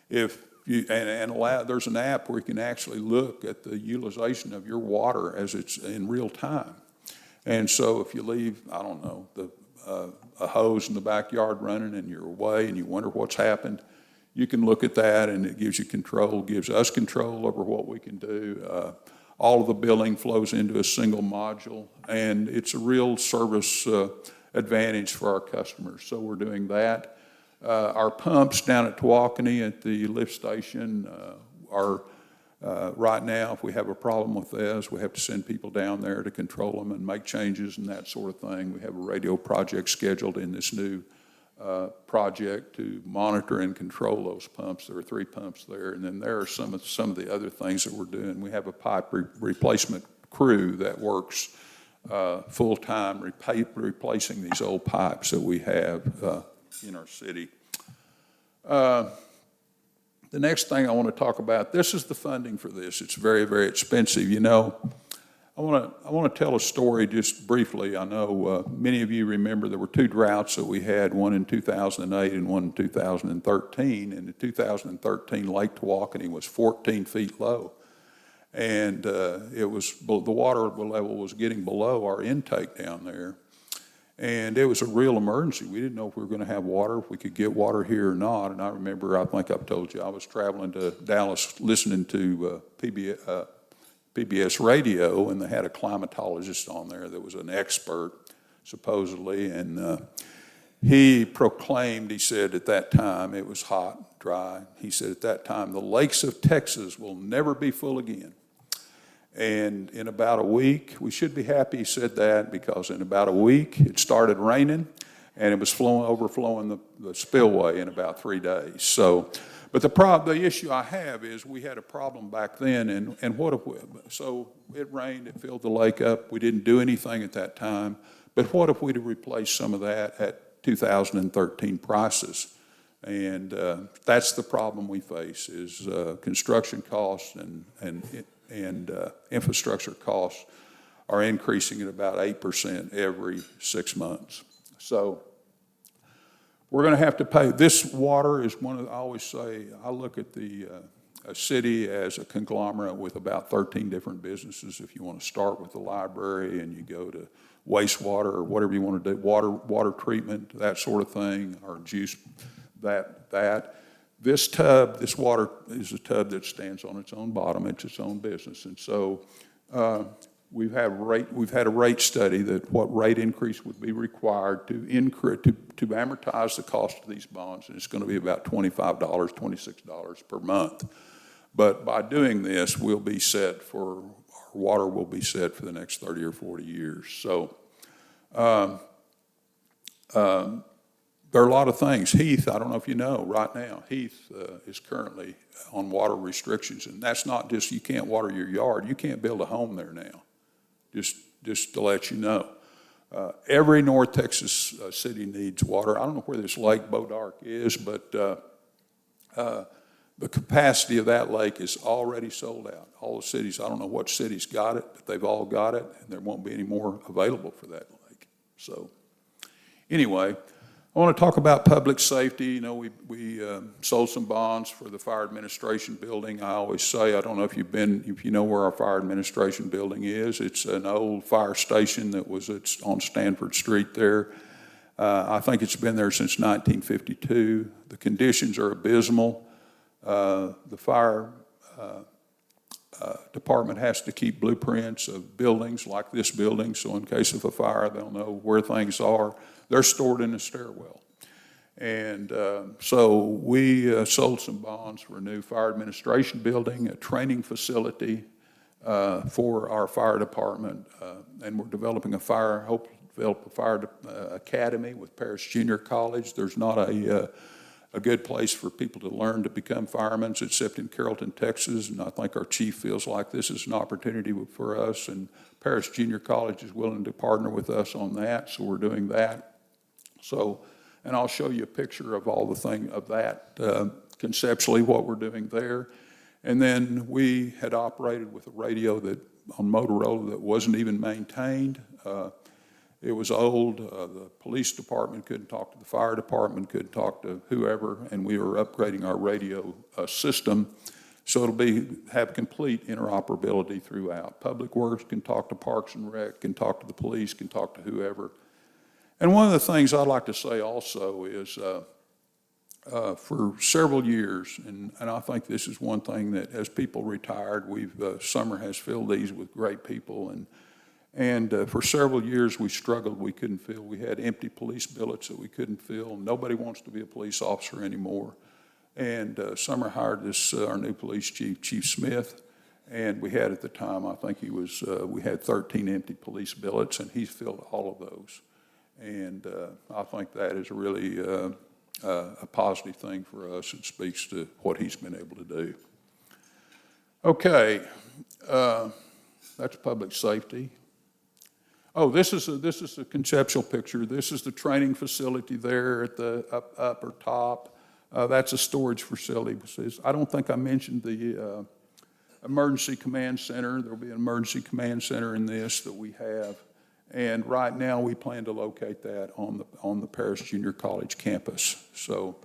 if you, there's an app where you can actually look at the utilization of your water as it's in real time. And so if you leave, I don't know, a hose in the backyard running and you're away and you wonder what's happened, you can look at that and it gives you control, gives us control over what we can do. All of the billing flows into a single module, and it's a real service advantage for our customers. So we're doing that. Our pumps down at Tawakoni at the lift station are right now, if we have a problem with this, we have to send people down there to control them and make changes and that sort of thing. We have a radio project scheduled in this new project to monitor and control those pumps. There are 3 pumps there, and then there are some of the other things that we're doing. We have a pipe replacement crew that works full-time replacing these old pipes that we have in our city. The next thing I want to talk about, this is the funding for this. It's very, very expensive. You know, I want to tell a story just briefly. I know many of you remember there were 2 droughts that we had, one in 2008 and one in 2013. And in 2013, Lake Tawakoni was 14 feet low. And the water level was getting below our intake down there. And it was a real emergency. We didn't know if we were going to have water, if we could get water here or not. And I remember, I think I've told you, I was traveling to Dallas listening to PBS radio, and they had a climatologist on there that was an expert, supposedly. And he proclaimed, he said at that time, it was hot, dry. He said at that time, the lakes of Texas will never be full again. And in about a week, we should be happy he said that, because in about a week, it started raining, and it was overflowing the spillway in about 3 days. So, but the issue I have is we had a problem back then, and what if so it rained, it filled the lake up, we didn't do anything at that time, but what if we'd have replaced some of that at 2013 prices? And that's the problem we face, is construction costs and infrastructure costs are increasing at about 8% every 6 months. So we're going to have to pay. This water is one of, I always say, I look at a city as a conglomerate with about 13 different businesses. If you want to start with the library and you go to wastewater or whatever you want to do, water treatment, that sort of thing, or juice, that. This water is a tub that stands on its own bottom. It's its own business. And so we've had a rate study that what rate increase would be required to amortize the cost of these bonds, and it's going to be about $25, $26 per month. But by doing this, our water will be set for the next 30 or 40 years. So there are a lot of things. Heath, I don't know if you know, right now, Heath is currently on water restrictions, and that's not just you can't water your yard. You can't build a home there now, just to let you know. Every North Texas city needs water. I don't know where this Lake Bodark is, but the capacity of that lake is already sold out. All the cities, I don't know what cities got it, but they've all got it, and there won't be any more available for that lake. So anyway, I want to talk about public safety. You know, we sold some bonds for the fire administration building. I always say, I don't know if you know where our fire administration building is. It's an old fire station it's on Stanford Street there. I think it's been there since 1952. The conditions are abysmal. The fire department has to keep blueprints of buildings like this building, so in case of a fire, they'll know where things are. They're stored in a stairwell. And so we sold some bonds for a new fire administration building, a training facility for our fire department, and we're developing hope to develop a fire academy with Paris Junior College. There's not a good place for people to learn to become firemen except in Carrollton, Texas, and I think our chief feels like this is an opportunity for us, and Paris Junior College is willing to partner with us on that, so we're doing that. So, and I'll show you a picture of all conceptually what we're doing there. And then we had operated with a radio on Motorola that wasn't even maintained. It was old. The police department couldn't talk to the fire department, couldn't talk to whoever, and we were upgrading our radio system. So it'll have complete interoperability throughout. Public Works can talk to Parks and Rec, can talk to the police, can talk to whoever. And one of the things I'd like to say also is for several years, and I think this is one thing that as people retired, Summer has filled these with great people, and for several years we struggled, we couldn't fill. We had empty police billets that we couldn't fill. Nobody wants to be a police officer anymore. And Summer hired our new police chief, Chief Smith, and we had at the time, I think we had 13 empty police billets, and he's filled all of those. And I think that is really a positive thing for us. It speaks to what he's been able to do. Okay, that's public safety. Oh, this is a conceptual picture. This is the training facility there at the upper top. That's a storage facility. I don't think I mentioned the emergency command center. There'll be an emergency command center in this that we have. And right now, we plan to locate that on the Paris Junior College campus. So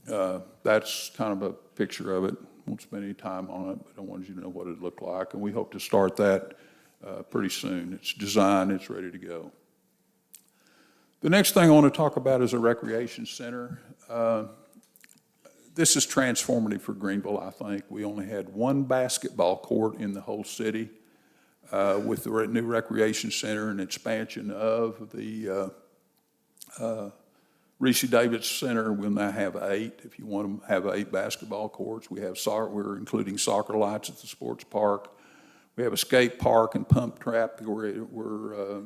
that's kind of a picture of it. Won't spend any time on it, but I wanted you to know what it looked like. And we hope to start that pretty soon. It's designed, it's ready to go. The next thing I want to talk about is a recreation center. This is transformative for Greenville, I think. We only had one basketball court in the whole city. With the new recreation center and expansion of the Reese Davis Center, we'll now have 8. If you want to have 8 basketball courts, we're including soccer lights at the sports park. We have a skate park and pump trap that we're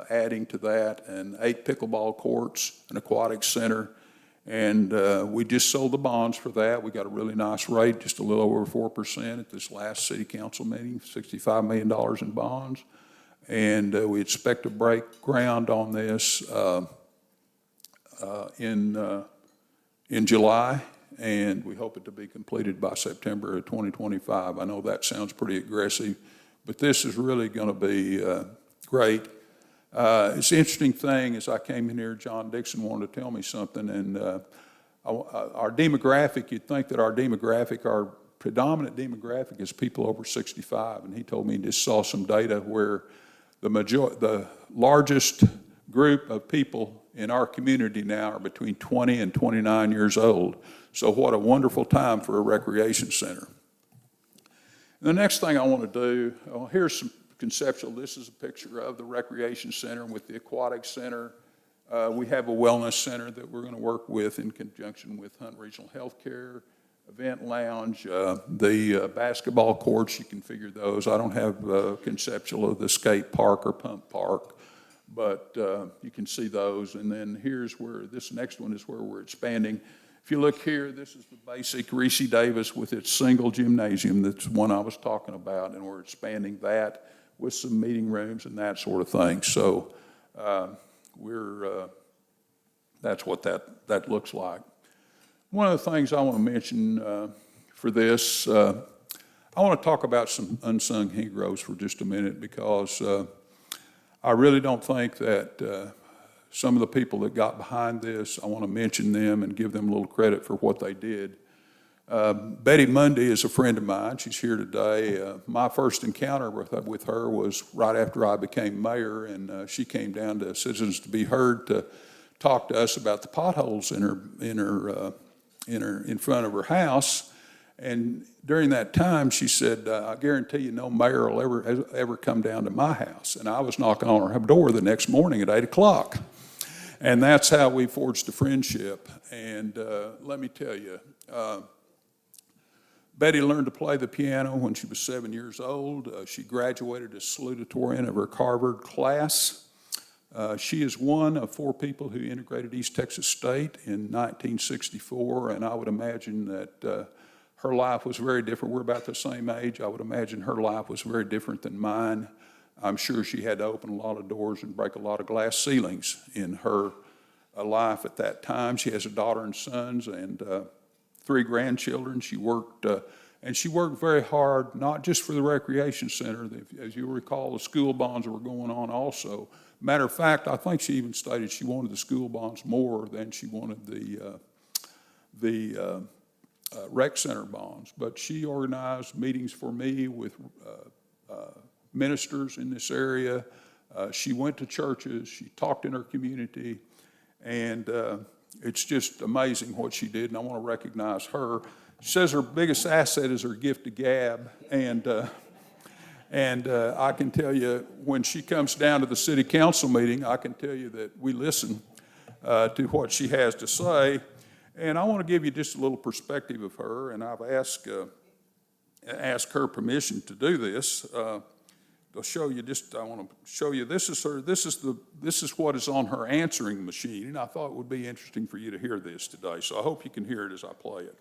adding to that, and 8 pickleball courts, an aquatic center. And we just sold the bonds for that. We got a really nice rate, just a little over 4% at this last city council meeting, $65 million in bonds. And we expect to break ground on this in July, and we hope it to be completed by September of 2025. I know that sounds pretty aggressive, but this is really going to be great. It's an interesting thing, as I came in here, John Dixon wanted to tell me something, and our demographic, you'd think that our predominant demographic is people over 65, and he told me he just saw some data where the largest group of people in our community now are between 20 and 29 years old. So what a wonderful time for a recreation center. And the next thing I want to do, here's some conceptual. This is a picture of the recreation center with the aquatic center. We have a wellness center that we're going to work with in conjunction with Hunt Regional Healthcare, event lounge, the basketball courts, you can figure those. I don't have conceptual of the skate park or pump park, but you can see those. And then here's where this next one is where we're expanding. If you look here, this is the basic Reese Davis with its single gymnasium. That's one I was talking about, and we're expanding that with some meeting rooms and that sort of thing. So that's what that looks like. One of the things I want to mention for this, I want to talk about some unsung heroes for just a minute, because I really don't think that some of the people that got behind this. I want to mention them and give them a little credit for what they did. Betty Mundy is a friend of mine. She's here today. My first encounter with her was right after I became mayor, and she came down to Citizens to Be Heard to talk to us about the potholes in front of her house. And during that time, she said, "I guarantee you, no mayor will ever come down to my house." And I was knocking on her door the next morning at 8 o'clock. And that's how we forged a friendship. And let me tell you, Betty learned to play the piano when she was 7 years old. She graduated as salutatorian of her Harvard class. She is one of 4 people who integrated East Texas State in 1964, and I would imagine that her life was very different. We're about the same age. I would imagine her life was very different than mine. I'm sure she had to open a lot of doors and break a lot of glass ceilings in her life at that time. She has a daughter and sons and 3 grandchildren. She worked, and she worked very hard, not just for the recreation center. As you recall, the school bonds were going on also. Matter of fact, I think she even stated she wanted the school bonds more than she wanted the rec center bonds. But she organized meetings for me with ministers in this area. She went to churches. She talked in her community. And it's just amazing what she did, and I want to recognize her. She says her biggest asset is her gift of gab, and I can tell you, when she comes down to the city council meeting, I can tell you that we listen to what she has to say. And I want to give you just a little perspective of her, and I've asked her permission to do this. I'll show you I want to show you, this is what is on her answering machine, and I thought it would be interesting for you to hear this today, so I hope you can hear it as I play it.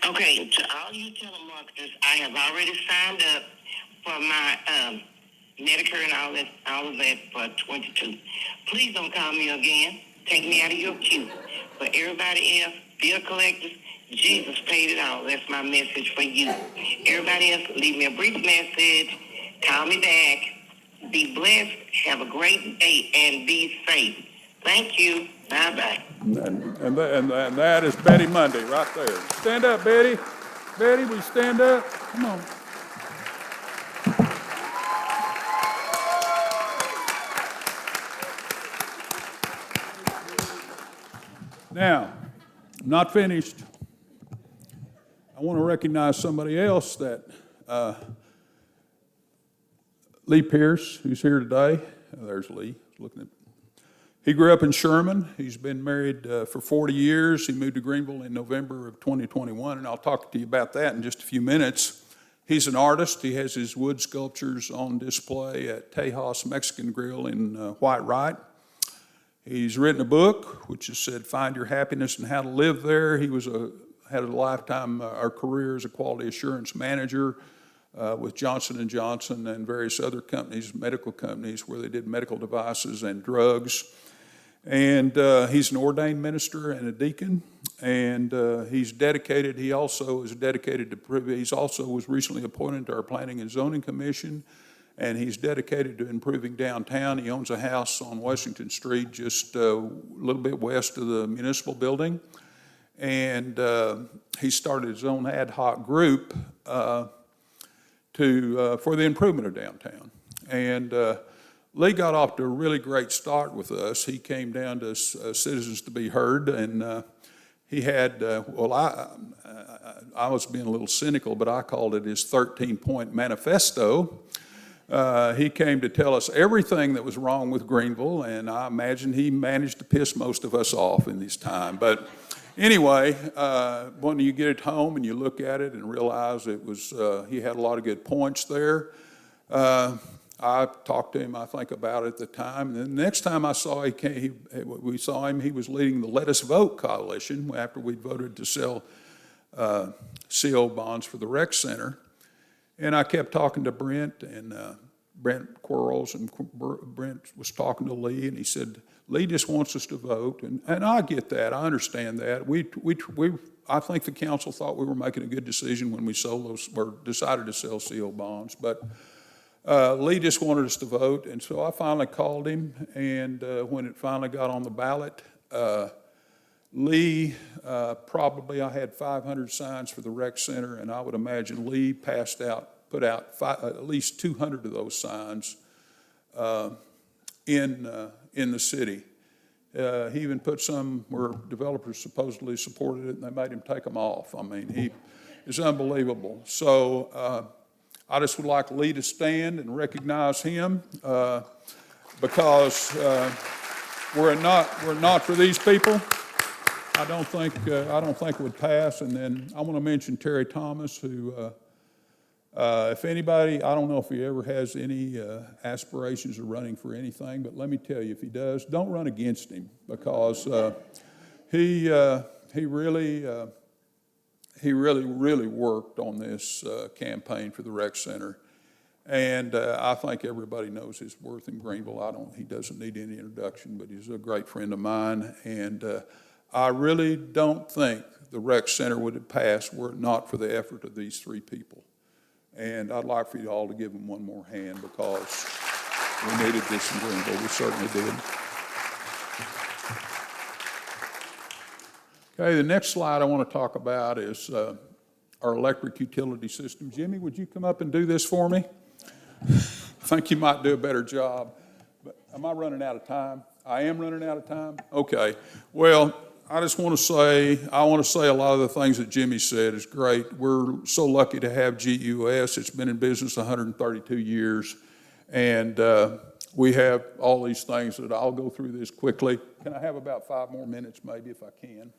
Okay, to all you telemarketers, I have already signed up for my Medicare and all of that for 22. Please don't call me again. Take me out of your queue. For everybody else, bill collectors, Jesus paid it all. That's my message for you. Everybody else, leave me a brief message. Call me back. Be blessed. Have a great day and be safe. Thank you. Bye-bye. And that is Betty Mundy right there. Stand up, Betty. Betty, will you stand up? Come on. Now, I'm not finished. I want to recognize somebody else that Lee Pierce, who's here today. There's Lee. He grew up in Sherman. He's been married for 40 years. He moved to Greenville in November of 2021, and I'll talk to you about that in just a few minutes. He's an artist. He has his wood sculptures on display at Tejas Mexican Grill in White Wright. He's written a book which has said, "Find Your Happiness and How to Live There." He had a lifetime career as a quality assurance manager with Johnson & Johnson and various other companies, medical companies, where they did medical devices and drugs. And he's an ordained minister and a deacon, and he's dedicated. He also is dedicated to. He's also was recently appointed to our Planning and Zoning Commission, and he's dedicated to improving downtown. He owns a house on Washington Street, just a little bit west of the municipal building, and he started his own ad hoc group for the improvement of downtown. And Lee got off to a really great start with us. He came down to Citizens to Be Heard, and he had, I was being a little cynical, but I called it his 13-point manifesto. He came to tell us everything that was wrong with Greenville, and I imagine he managed to piss most of us off in his time. But anyway, when you get it home and you look at it and realize it was, he had a lot of good points there. I talked to him, I think, about it at the time. And the next time I saw we saw him, he was leading the Let Us Vote coalition after we voted to sell CO bonds for the rec center. And I kept talking to Brent, and Brent Quarles, and Brent was talking to Lee, and he said, "Lee just wants us to vote." And I get that, I understand that. I think the council thought we were making a good decision when we sold those, or decided to sell CO bonds. But Lee just wanted us to vote, and so I finally called him, and when it finally got on the ballot, Lee, probably I had 500 signs for the rec center, and I would imagine Lee put out at least 200 of those signs in the city. He even put some where developers supposedly supported it, and they made him take them off. I mean, he is unbelievable. So I just would like Lee to stand and recognize him because were it not for these people, I don't think it would pass. And then I want to mention Terry Thomas, who, if anybody, I don't know if he ever has any aspirations of running for anything, but let me tell you, if he does, don't run against him because he really worked on this campaign for the rec center. And I think everybody knows his worth in Greenville. He doesn't need any introduction, but he's a great friend of mine. And I really don't think the rec center would have passed were it not for the effort of these three people. And I'd like for you all to give them one more hand because we needed this in Greenville. We certainly did. Okay, the next slide I want to talk about is our electric utility system. Jimmy, would you come up and do this for me? I think you might do a better job. But am I running out of time? I am running out of time? Okay. Well, I want to say a lot of the things that Jimmy said is great. We're so lucky to have GEUS. It's been in business 132 years. And we have all these things that I'll go through this quickly. Can I have about 5 more minutes maybe if I can?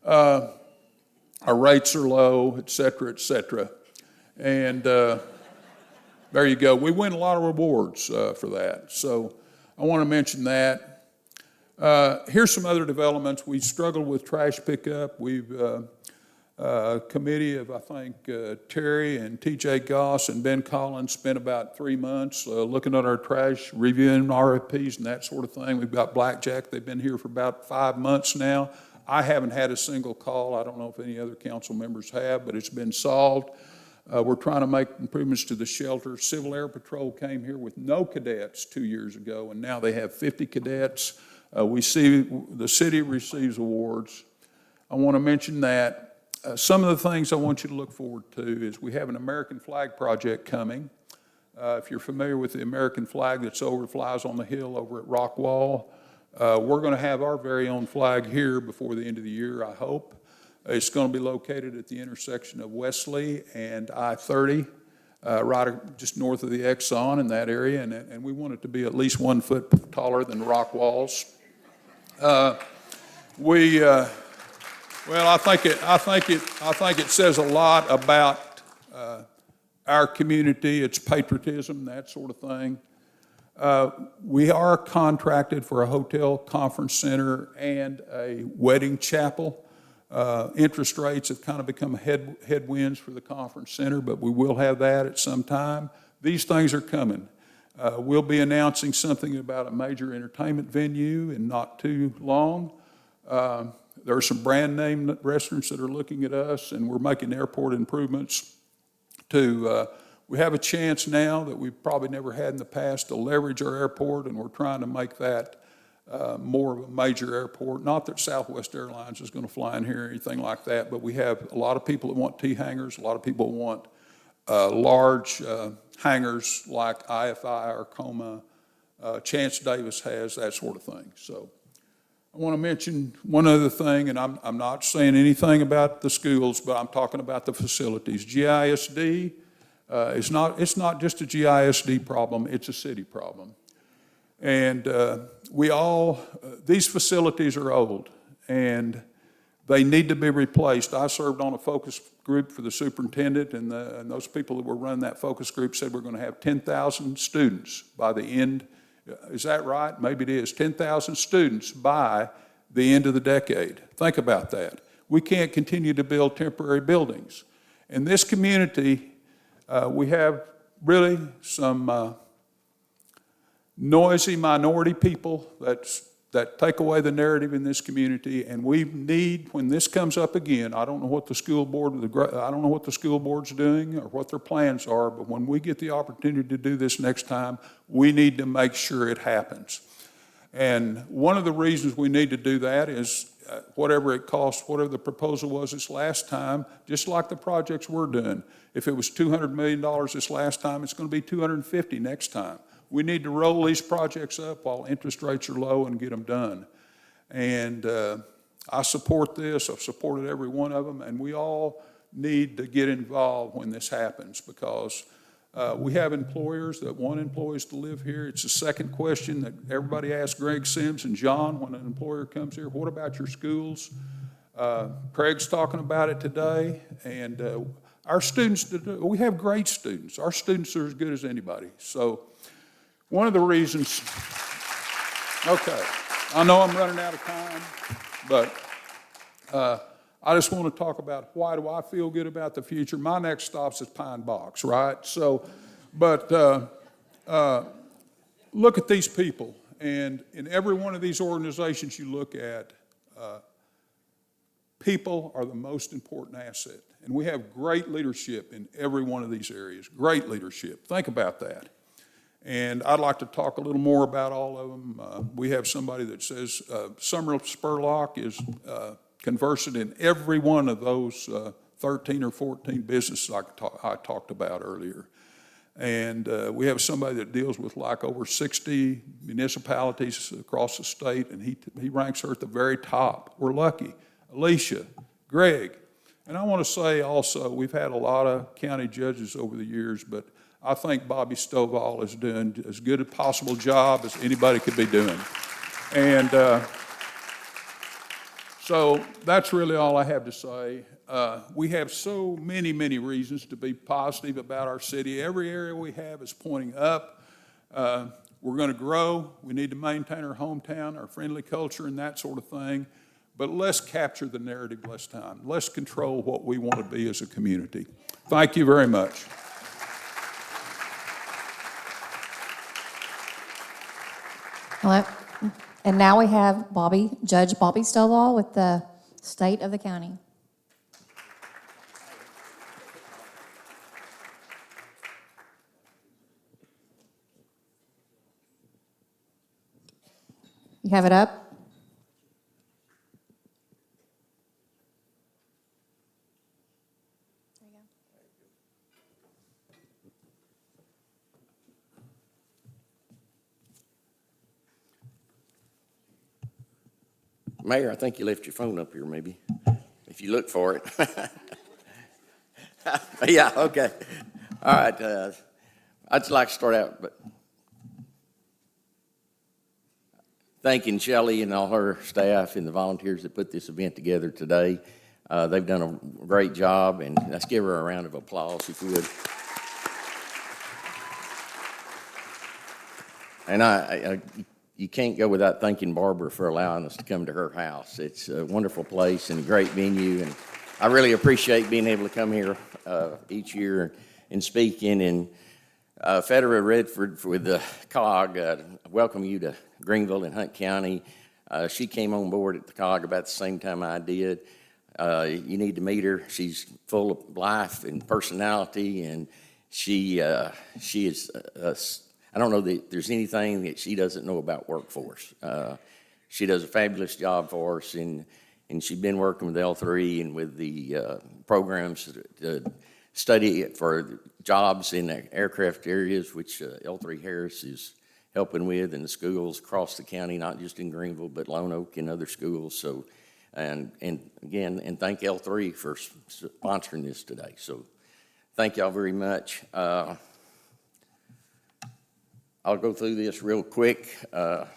Our rates are low, et cetera, and there you go. We win a lot of rewards for that, so I want to mention that. Here's some other developments. We struggled with trash pickup. We've a committee of, I think, Terry and T.J. Goss and Ben Collins spent about 3 months looking at our trash, reviewing RFPs and that sort of thing. We've got Blackjack. They've been here for about 5 months now. I haven't had a single call. I don't know if any other council members have, but it's been solved. We're trying to make improvements to the shelter. Civil Air Patrol came here with no cadets 2 years ago, and now they have 50 cadets. We see the city receives awards. I want to mention that. Some of the things I want you to look forward to is we have an American flag project coming. If you're familiar with the American flag that's flies on the hill over at Rockwall, we're going to have our very own flag here before the end of the year, I hope. It's going to be located at the intersection of Wesley and I-30, right just north of the Exxon in that area, and we want it to be at least 1 foot taller than rock walls. Well, I think it says a lot about our community, its patriotism, that sort of thing. We are contracted for a hotel, conference center, and a wedding chapel. Interest rates have kind of become headwinds for the conference center, but we will have that at some time. These things are coming. We'll be announcing something about a major entertainment venue in not too long. There are some brand name restaurants that are looking at us, and we're making airport improvements to we have a chance now that we've probably never had in the past to leverage our airport, and we're trying to make that more of a major airport. Not that Southwest Airlines is going to fly in here or anything like that, but we have a lot of people that want T-hangars. A lot of people want large hangars like IFI or Coma. Chance Davis has that sort of thing. So I want to mention one other thing, and I'm not saying anything about the schools, but I'm talking about the facilities. GISD, it's not just a GISD problem, it's a city problem. And these facilities are old, and they need to be replaced. I served on a focus group for the superintendent, and those people that were running that focus group said we're going to have 10,000 students by the end. Is that right? Maybe it is. 10,000 students by the end of the decade. Think about that. We can't continue to build temporary buildings. In this community, we have really some noisy minority people that that take away the narrative in this community, and we need, when this comes up again, I don't know what the school board, I don't know what the school board's doing or what their plans are, but when we get the opportunity to do this next time, we need to make sure it happens. And one of the reasons we need to do that is whatever it costs, whatever the proposal was this last time, just like the projects we're doing. If it was $200 million this last time, it's going to be $250 next time. We need to roll these projects up while interest rates are low and get them done. And I support this. I've supported every one of them, and we all need to get involved when this happens because we have employers that want employees to live here. It's the second question that everybody asks Greg Sims and John when an employer comes here. What about your schools? Craig's talking about it today, and our students, we have great students. Our students are as good as anybody. So one of the reasons, okay, I know I'm running out of time, but I just want to talk about why do I feel good about the future. My next stop's at Pine Box, right? So, but look at these people, and in every one of these organizations you look at, people are the most important asset. And we have great leadership in every one of these areas, great leadership. Think about that. And I'd like to talk a little more about all of them. We have somebody that says Summer Spurlock is conversant in every one of those 13 or 14 businesses I talked about earlier. And we have somebody that deals with like over 60 municipalities across the state, and he ranks her at the very top. We're lucky. Alicia, Greg. And I want to say also, we've had a lot of county judges over the years, but I think Bobby Stovall is doing as good a possible job as anybody could be doing. And so that's really all I have to say. We have so many, many reasons to be positive about our city. Every area we have is pointing up. We're going to grow. We need to maintain our hometown, our friendly culture, and that sort of thing. But let's capture the narrative less time. Let's control what we want to be as a community. Thank you very much. Hello. And now we have Judge Bobby Stovall with the state of the county. You have it up? Mayor, I think you left your phone up here, maybe, if you look for it. Yeah, okay. All right. I'd just like to start out, but thanking Shelley and all her staff and the volunteers that put this event together today. They've done a great job, and let's give her a round of applause, if you would. And you can't go without thanking Barbara for allowing us to come to her house. It's a wonderful place and a great venue, and I really appreciate being able to come here each year and speaking. And Federer Redford with the COG, welcome you to Greenville and Hunt County. She came on board at the COG about the same time I did. You need to meet her. She's full of life and personality, and she is I don't know that there's anything that she doesn't know about workforce. She does a fabulous job for us, and she's been working with L3 and with the programs to study for jobs in the aircraft areas, which L3 Harris is helping with, in the schools across the county, not just in Greenville, but Lone Oak and other schools. So, and again, thank L3 for sponsoring this today. So thank y'all very much. I'll go through this real quick. I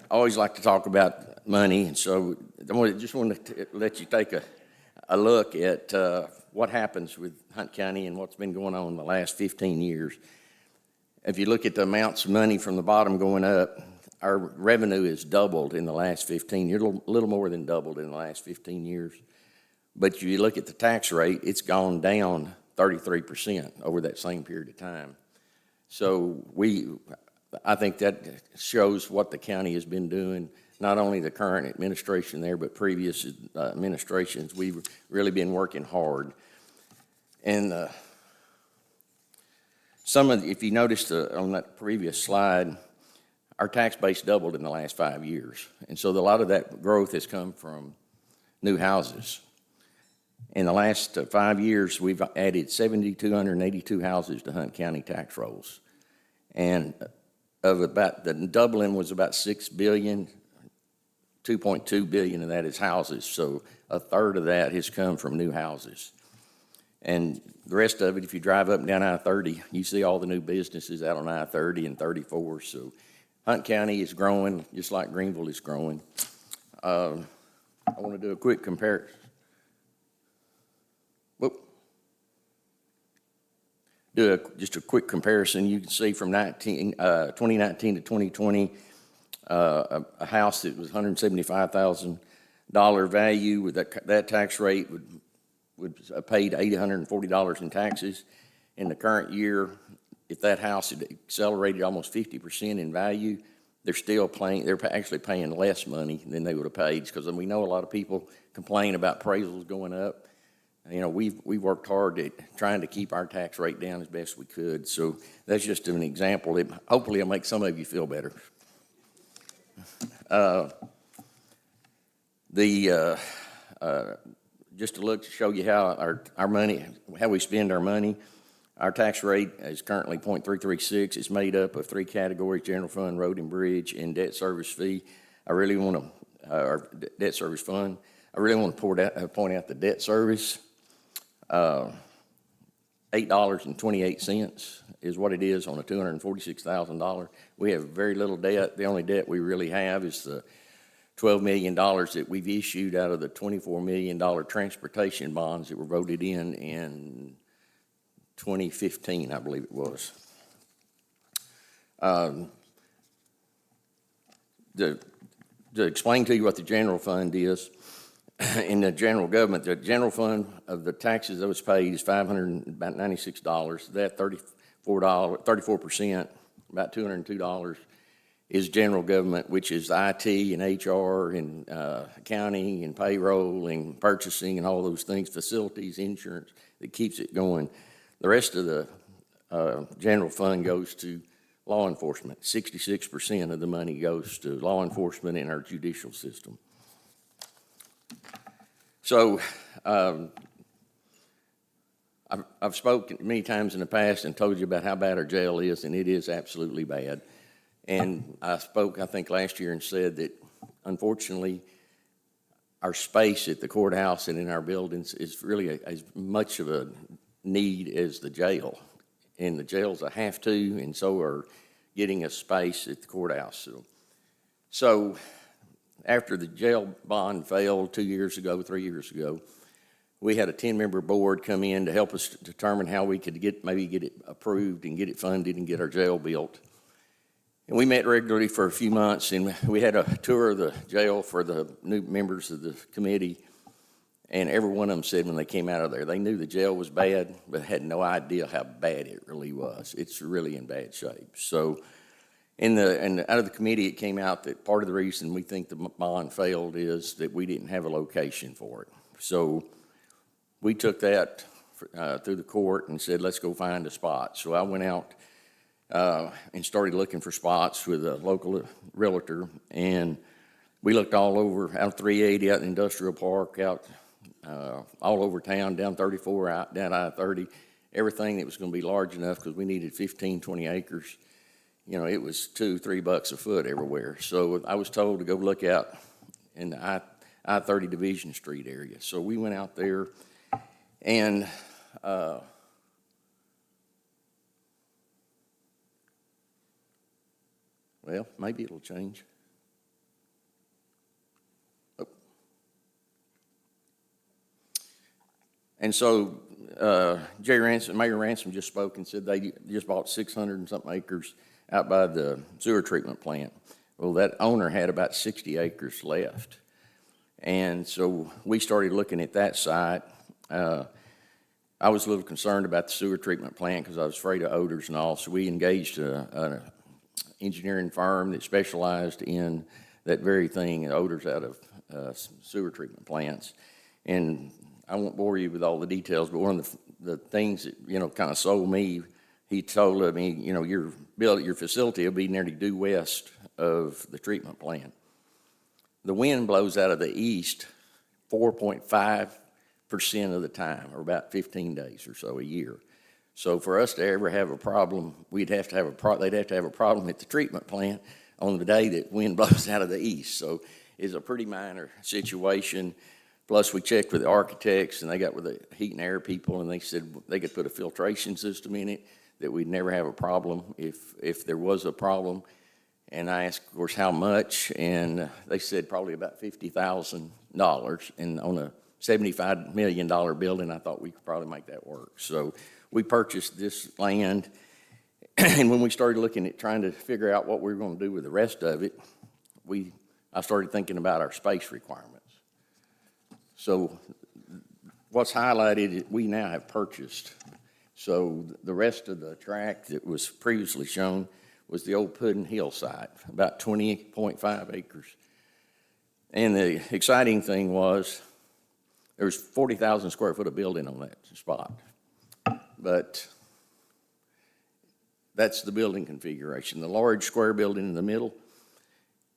always like to talk about money, and so I just want to let you take a look at what happens with Hunt County and what's been going on in the last 15 years. If you look at the amounts of money from the bottom going up, our revenue has doubled in the last 15 years, a little more than doubled in the last 15 years. But if you look at the tax rate, it's gone down 33% over that same period of time. So I think that shows what the county has been doing, not only the current administration there, but previous administrations. We've really been working hard. And if you noticed on that previous slide, our tax base doubled in the last 5 years. And so a lot of that growth has come from new houses. In the last 5 years, we've added 7,282 houses to Hunt County tax rolls. And the doubling was about $6 billion, 2.2 billion of that is houses. So a third of that has come from new houses. And the rest of it, if you drive up and down I-30, you see all the new businesses out on I-30 and 34. So Hunt County is growing, just like Greenville is growing. I want to do a quick comparison. Just a quick comparison. You can see from 2019 to 2020, a house that was $175,000 value with that tax rate would have paid $840 in taxes. In the current year, if that house had accelerated almost 50% in value, they're actually paying less money than they would have paid, because we know a lot of people complain about appraisals going up. You know, we've worked hard at trying to keep our tax rate down as best we could. So that's just an example. Hopefully it'll make some of you feel better. Just to show you how our money, how we spend our money. Our tax rate is currently 0.336. It's made up of 3 categories: general fund, road and bridge, and debt service fee. Our debt service fund. I really want to point out the debt service. $8.28 is what it is on a $246,000. We have very little debt. The only debt we really have is the $12 million that we've issued out of the $24 million transportation bonds that were voted in 2015, I believe it was. To explain to you what the general fund is, in the general government, the general fund of the taxes that was paid is $596. That 34%, about $202, is general government, which is IT and HR and accounting and payroll and purchasing and all those things, facilities, insurance, that keeps it going. The rest of the general fund goes to law enforcement. 66% of the money goes to law enforcement in our judicial system. So I've spoken many times in the past and told you about how bad our jail is, and it is absolutely bad. And I spoke, I think, last year and said that, unfortunately, our space at the courthouse and in our buildings is really as much of a need as the jail. And the jail's a have to, and so are getting a space at the courthouse. So after the jail bond failed 3 years ago, we had a 10-member board come in to help us determine how we could maybe get it approved and get it funded and get our jail built. And we met regularly for a few months, and we had a tour of the jail for the new members of the committee, and every one of them said when they came out of there, they knew the jail was bad, but had no idea how bad it really was. It's really in bad shape. So out of the committee, it came out that part of the reason we think the bond failed is that we didn't have a location for it. So we took that through the court and said, let's go find a spot. So I went out and started looking for spots with a local realtor, and we looked all over, out 380, out in Industrial Park, out all over town, down 34, out down I-30, everything that was going to be large enough, because we needed 15, 20 acres. You know, it was $2-3 a foot everywhere. So I was told to go look out in the I-30 Division Street area. So we went out there, and well, maybe it'll change. Oh. And so Mayor Ransom just spoke and said they just bought 600 and something acres out by the sewer treatment plant. Well, that owner had about 60 acres left. And so we started looking at that site. I was a little concerned about the sewer treatment plant because I was afraid of odors and all. So we engaged an engineering firm that specialized in that very thing, odors out of sewer treatment plants. And I won't bore you with all the details, but one of the things that, kind of sold me, he told me, your facility will be nearly due west of the treatment plant. The wind blows out of the east 4.5% of the time, or about 15 days or so a year. So for us to ever have a problem, they'd have to have a problem at the treatment plant on the day that wind blows out of the east. So it's a pretty minor situation. Plus, we checked with the architects, and they got with the heat and air people, and they said they could put a filtration system in it, that we'd never have a problem if there was a problem. And I asked, of course, how much, and they said probably about $50,000. And on a $75 million building, I thought we could probably make that work. So we purchased this land, and when we started looking at trying to figure out what we were going to do with the rest of it, I started thinking about our space requirements. So what's highlighted, we now have purchased. So the rest of the tract that was previously shown was the old Puddin Hill site, about 20.5 acres. And the exciting thing was there was 40,000 square foot of building on that spot. But that's the building configuration. The large square building in the middle,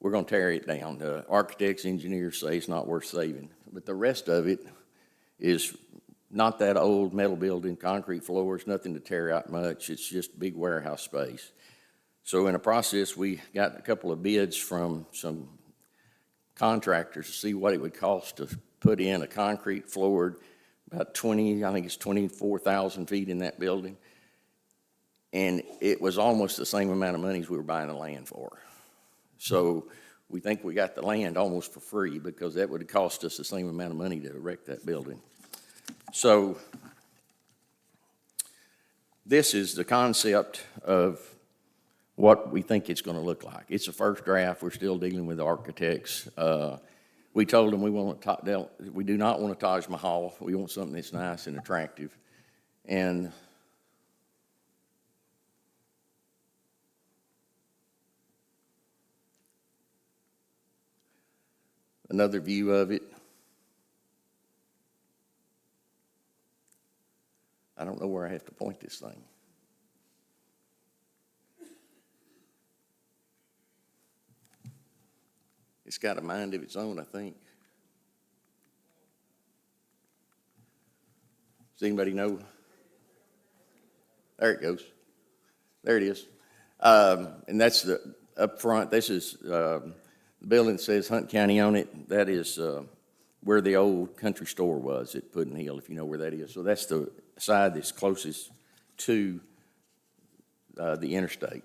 we're going to tear it down. The architects, engineers say it's not worth saving. But the rest of it is not that old metal building, concrete floors, nothing to tear out much. It's just big warehouse space. So in the process, we got a couple of bids from some contractors to see what it would cost to put in a concrete floored, about 24,000 feet in that building. And it was almost the same amount of money as we were buying the land for. So we think we got the land almost for free, because that would have cost us the same amount of money to erect that building. So this is the concept of what we think it's going to look like. It's a first draft. We're still dealing with the architects. We told them we do not want a Taj Mahal. We want something that's nice and attractive. And another view of it. I don't know where I have to point this thing. It's got a mind of its own, I think. Does anybody know? There it goes. There it is. And that's the up front. This is the building that says Hunt County on it. That is where the old country store was at Puddin Hill, if you know where that is. So that's the side that's closest to the interstate.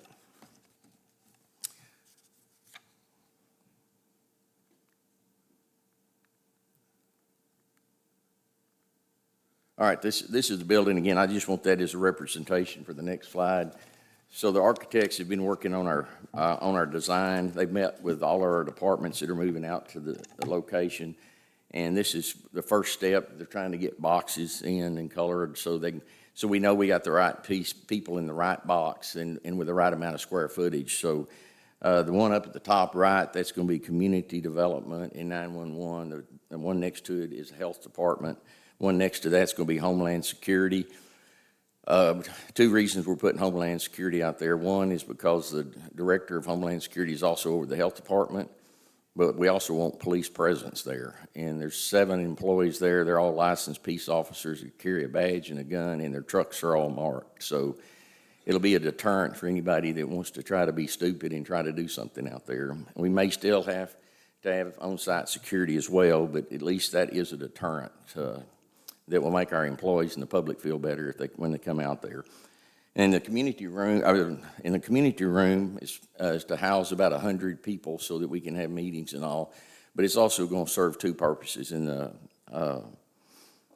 All right, this is the building again. I just want that as a representation for the next slide. So the architects have been working on our design. They've met with all our departments that are moving out to the location, and this is the first step. They're trying to get boxes in and colored so we know we got the right people in the right box and with the right amount of square footage. So the one up at the top right, that's going to be community development and 911. The one next to it is the health department. One next to that's going to be Homeland Security. Two reasons we're putting Homeland Security out there. One is because the director of Homeland Security is also over the health department, but we also want police presence there. And there's 7 employees there. They're all licensed peace officers who carry a badge and a gun, and their trucks are all marked. So it'll be a deterrent for anybody that wants to try to be stupid and try to do something out there. We may still have to have on-site security as well, but at least that is a deterrent that will make our employees and the public feel better when they come out there. And the community room, is to house about 100 people so that we can have meetings and all. But it's also going to serve 2 purposes. In the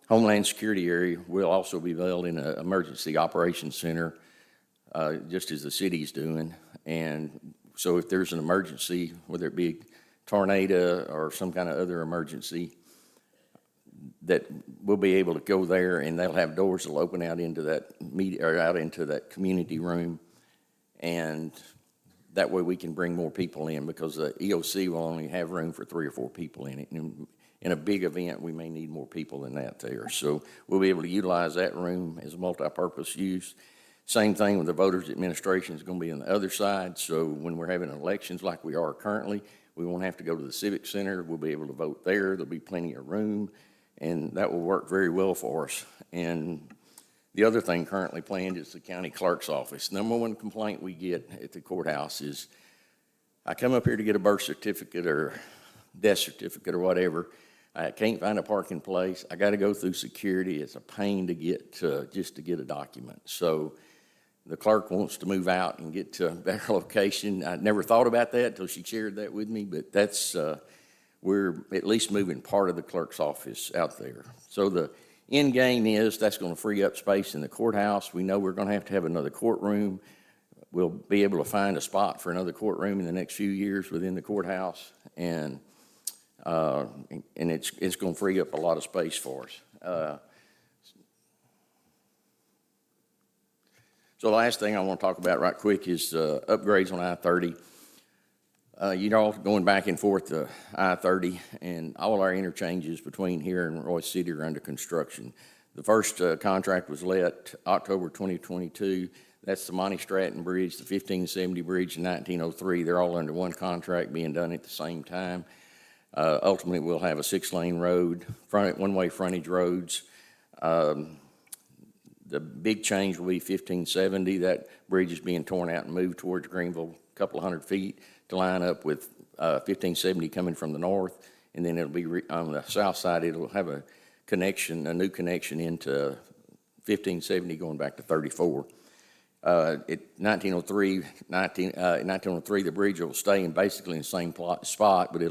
Homeland Security area, we'll also be building an emergency operations center, just as the city's doing. And so if there's an emergency, whether it be a tornado or some kind of other emergency, that we'll be able to go there, and they'll have doors that'll open out into that out into that community room, and that way we can bring more people in, because the EOC will only have room for 3 or 4 people in it. And in a big event, we may need more people than that there. So we'll be able to utilize that room as a multi-purpose use. Same thing with the voters administration is going to be on the other side. So when we're having elections like we are currently, we won't have to go to the Civic Center. We'll be able to vote there. There'll be plenty of room, and that will work very well for us. And the other thing currently planned is the county clerk's office. Number one complaint we get at the courthouse is, I come up here to get a birth certificate or death certificate or whatever. I can't find a parking place. I got to go through security. It's a pain to get just to get a document. So the clerk wants to move out and get to a better location. I never thought about that until she shared that with me, but that's, we're at least moving part of the clerk's office out there. So the end game is that's going to free up space in the courthouse. We know we're going to have another courtroom. We'll be able to find a spot for another courtroom in the next few years within the courthouse, and it's going to free up a lot of space for us. So the last thing I want to talk about right quick is upgrades on I-30. You know, going back and forth to I-30, and all our interchanges between here and Royce City are under construction. The first contract was let October 2022. That's the Monty Stratton Bridge, the 1570 Bridge, and 1903. They're all under one contract being done at the same time. Ultimately, we'll have a 6-lane road, one-way frontage roads. The big change will be 1570. That bridge is being torn out and moved towards Greenville a couple of 100 feet to line up with 1570 coming from the north. And then it'll be on the south side, it'll have a connection, a new connection into 1570 going back to 34. At 1903, the bridge will stay in basically the same spot, but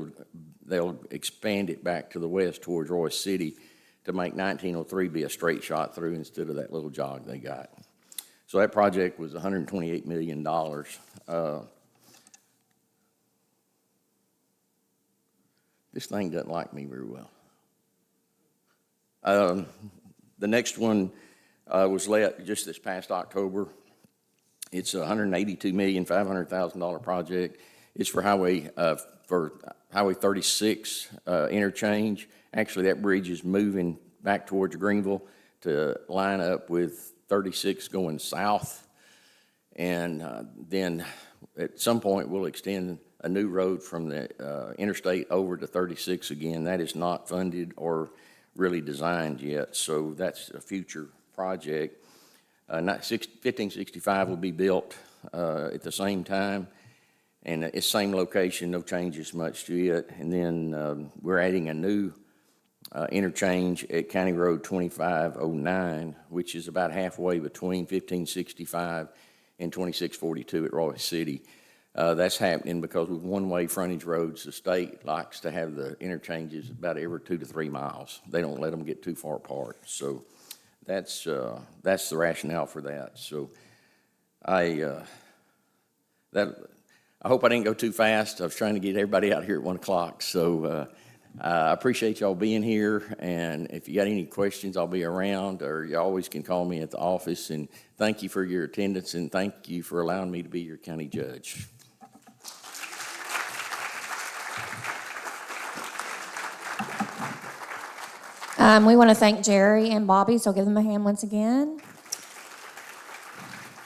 they'll expand it back to the west towards Royce City to make 1903 be a straight shot through instead of that little jog they got. So that project was $128 million. This thing doesn't like me very well. The next one was let just this past October. It's a $182,500,000 project. It's for Highway 36 interchange. Actually, that bridge is moving back towards Greenville to line up with 36 going south. And then at some point, we'll extend a new road from the interstate over to 36 again. That is not funded or really designed yet, so that's a future project. 1565 will be built at the same time, and it's same location, no changes much to it. And then we're adding a new interchange at County Road 2509, which is about halfway between 1565 and 2642 at Royce City. That's happening because with one-way frontage roads, the state likes to have the interchanges about every 2 to 3 miles. They don't let them get too far apart. So that's the rationale for that. So I hope I didn't go too fast. I was trying to get everybody out here at 1 o'clock. So I appreciate y'all being here. And if you got any questions, I'll be around, or you always can call me at the office. And thank you for your attendance, and thank you for allowing me to be your county judge. We want to thank Jerry and Bobby, so give them a hand once again.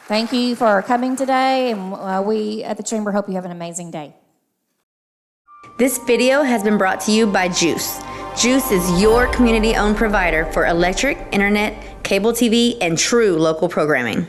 Thank you for coming today, and we at the Chamber hope you have an amazing day. This video has been brought to you by GEUS. GEUS is your community-owned provider for electric, internet, cable TV, and true local programming.